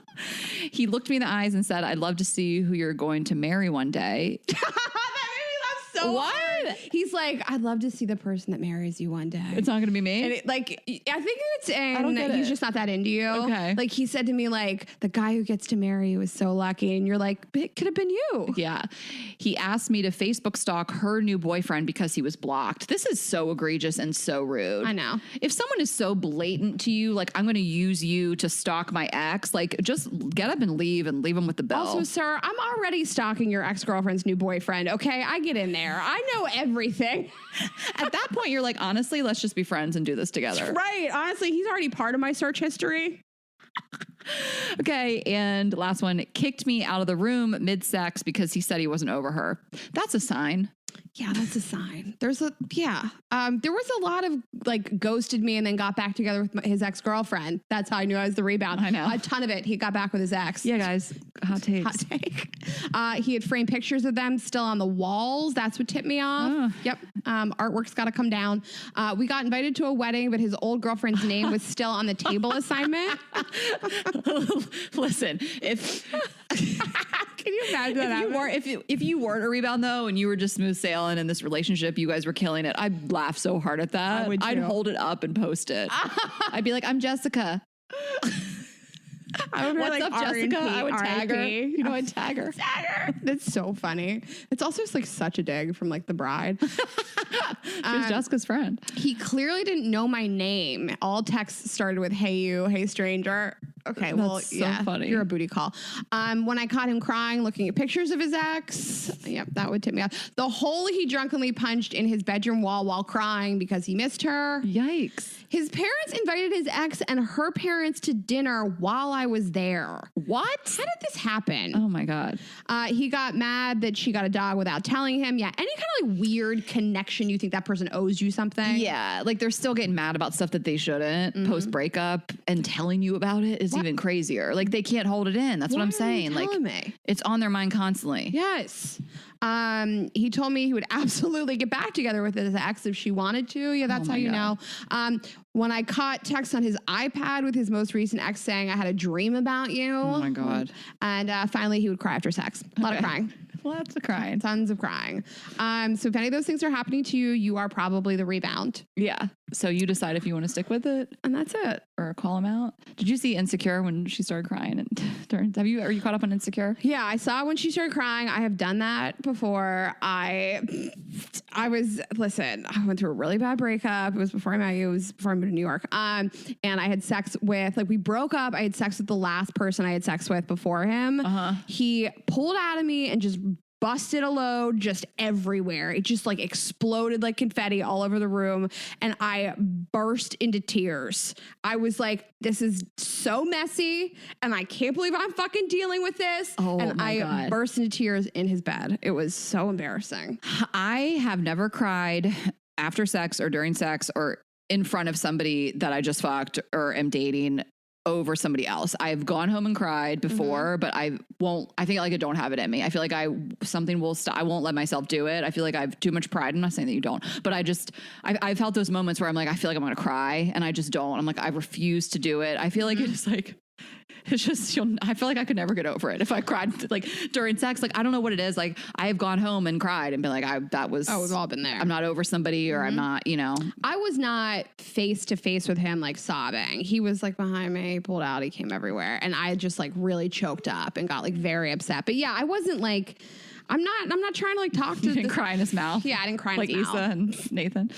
He looked me in the eyes and said, I'd love to see who you're going to marry one day. That made me laugh so what? hard. He's like, I'd love to see the person that marries you one day. It's not going to be me? And I think it's in, I don't get he's it. just not that into you. Okay. Like he said to me, like, the guy who gets to marry you is so lucky. And you're like, it could have been you. Yeah. He asked me to Facebook stalk her new boyfriend because he was blocked. This is so egregious and so rude. I know. If someone is so blatant to you, like, I'm going to use you to stalk my ex, like, just get up and leave him with the bill. Also, sir, I'm already stalking your ex-girlfriend's new boyfriend. Okay. I get in there. I know everything. At that point, you're like, honestly, let's just be friends and do this together. Right. Honestly, he's already part of my search history. Okay, and last one, kicked me out of the room mid-sex because he said he wasn't over her. That's a sign. Yeah, that's a sign. There was a lot of like ghosted me and then got back together with his ex-girlfriend. That's how I knew I was the rebound. I know. A ton of it. He got back with his ex. Yeah, guys, hot takes. Hot take. He had framed pictures of them still on the walls. That's what tipped me off. Yep. Artwork's got to come down. We got invited to a wedding, but his old girlfriend's name was still on the table assignment. Listen, if can you imagine that? if you weren't a rebound though, and you were just smooth sailing in this relationship, you guys were killing it, I'd laugh so hard at that. I'd hold it up and post it. I'd be like, I'm Jessica. I would What's like up, Jessica? I would tag her. You know, I'd tag her. That's so funny. It's also just like such a dig from like the bride. She was Jessica's friend. He clearly didn't know my name. All texts started with "Hey you," "Hey stranger." Okay, well, That's so yeah, funny. You're a booty call. When I caught him crying, looking at pictures of his ex, yep, that would tip me off. The hole he drunkenly punched in his bedroom wall while crying because he missed her. Yikes. His parents invited his ex and her parents to dinner while I was there. What? How did this happen? Oh my God. He got mad that she got a dog without telling him. Yeah, any kind of like weird connection you think that person owes you something. Yeah, like they're still getting mad about stuff that they shouldn't post breakup, and telling you about it is even crazier. Like they can't hold it in. That's what I'm saying. Like it's on their mind constantly. Yes. He told me he would absolutely get back together with his ex if she wanted to. Yeah, that's how you know. When I caught texts on his iPad with his most recent ex saying, I had a dream about you. Oh my God. And finally he would cry after sex. A lot of crying. Lots of crying. Tons of crying. So if any of those things are happening to you, you are probably the rebound. Yeah. So you decide if you want to stick with it. And that's it. Or call him out. Did you see Insecure when she started crying? And are you caught up on Insecure? Yeah, I saw when she started crying. I have done that before. I went through a really bad breakup. It was before I met you. It was before I moved to New York. And I had sex with, we broke up. I had sex with the last person I had sex with before him. He pulled out of me and just busted a load just everywhere. It just like exploded like confetti all over the room. And I burst into tears. I was like, this is so messy. And I can't believe I'm fucking dealing with this. Oh, and my God. Burst into tears in his bed. It was so embarrassing. I have never cried after sex or during sex or in front of somebody that I just fucked or am dating over somebody else. I've gone home and cried before, but I feel like I don't have it in me. I feel like I won't let myself do it. I feel like I have too much pride. I'm not saying that you don't, but I've felt those moments where I'm like, I feel like I'm going to cry and I just don't. I'm like, I refuse to do it. I feel like I feel like I could never get over it if I cried like during sex. Like, I don't know what it is. Like I have gone home and cried and been like, we've all been there. I'm not over somebody or I'm not, I was not face to face with him, like sobbing. He was like behind me, he pulled out, he came everywhere. And I just like really choked up and got like very upset. But yeah, I wasn't like, I'm not trying to like talk to you didn't cry in his mouth. Yeah, I didn't cry in his mouth. Like Issa and Nathan.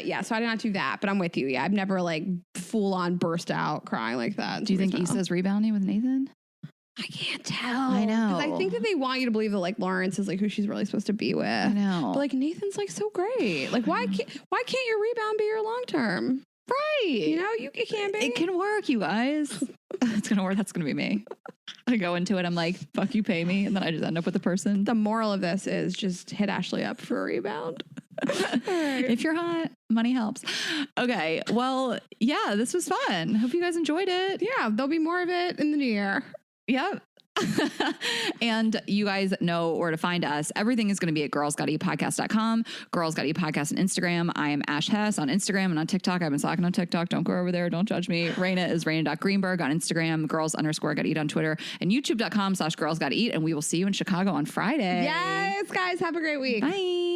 Yeah, so I did not do that, but I'm with you. Yeah, I've never like full on burst out crying like that. Do you think Issa's rebounding with Nathan? I can't tell. I know. I think that they want you to believe that like Lawrence is like who she's really supposed to be with. I know. But like Nathan's like so great. Like why can't your rebound be your long term? Right. It can be. It can work, you guys. It's going to work. That's going to be me. I go into it. I'm like, fuck you, pay me. And then I just end up with the person. The moral of this is just hit Ashley up for a rebound. If you're hot, money helps. Okay. Well, yeah, this was fun. Hope you guys enjoyed it. Yeah. There'll be more of it in the new year. Yep. And you guys know where to find us. Everything is going to be at girlsgottaeatpodcast.com. Girls Gotta Eat Podcast on Instagram. I am Ash Hess on Instagram and on TikTok. I've been slacking on TikTok. Don't go over there. Don't judge me. Rayna is Rayna.Greenberg on Instagram. Girls_Gotta Eat on Twitter and YouTube.com/Girls Gotta Eat. And we will see you in Chicago on Friday. Yes, guys. Have a great week. Bye.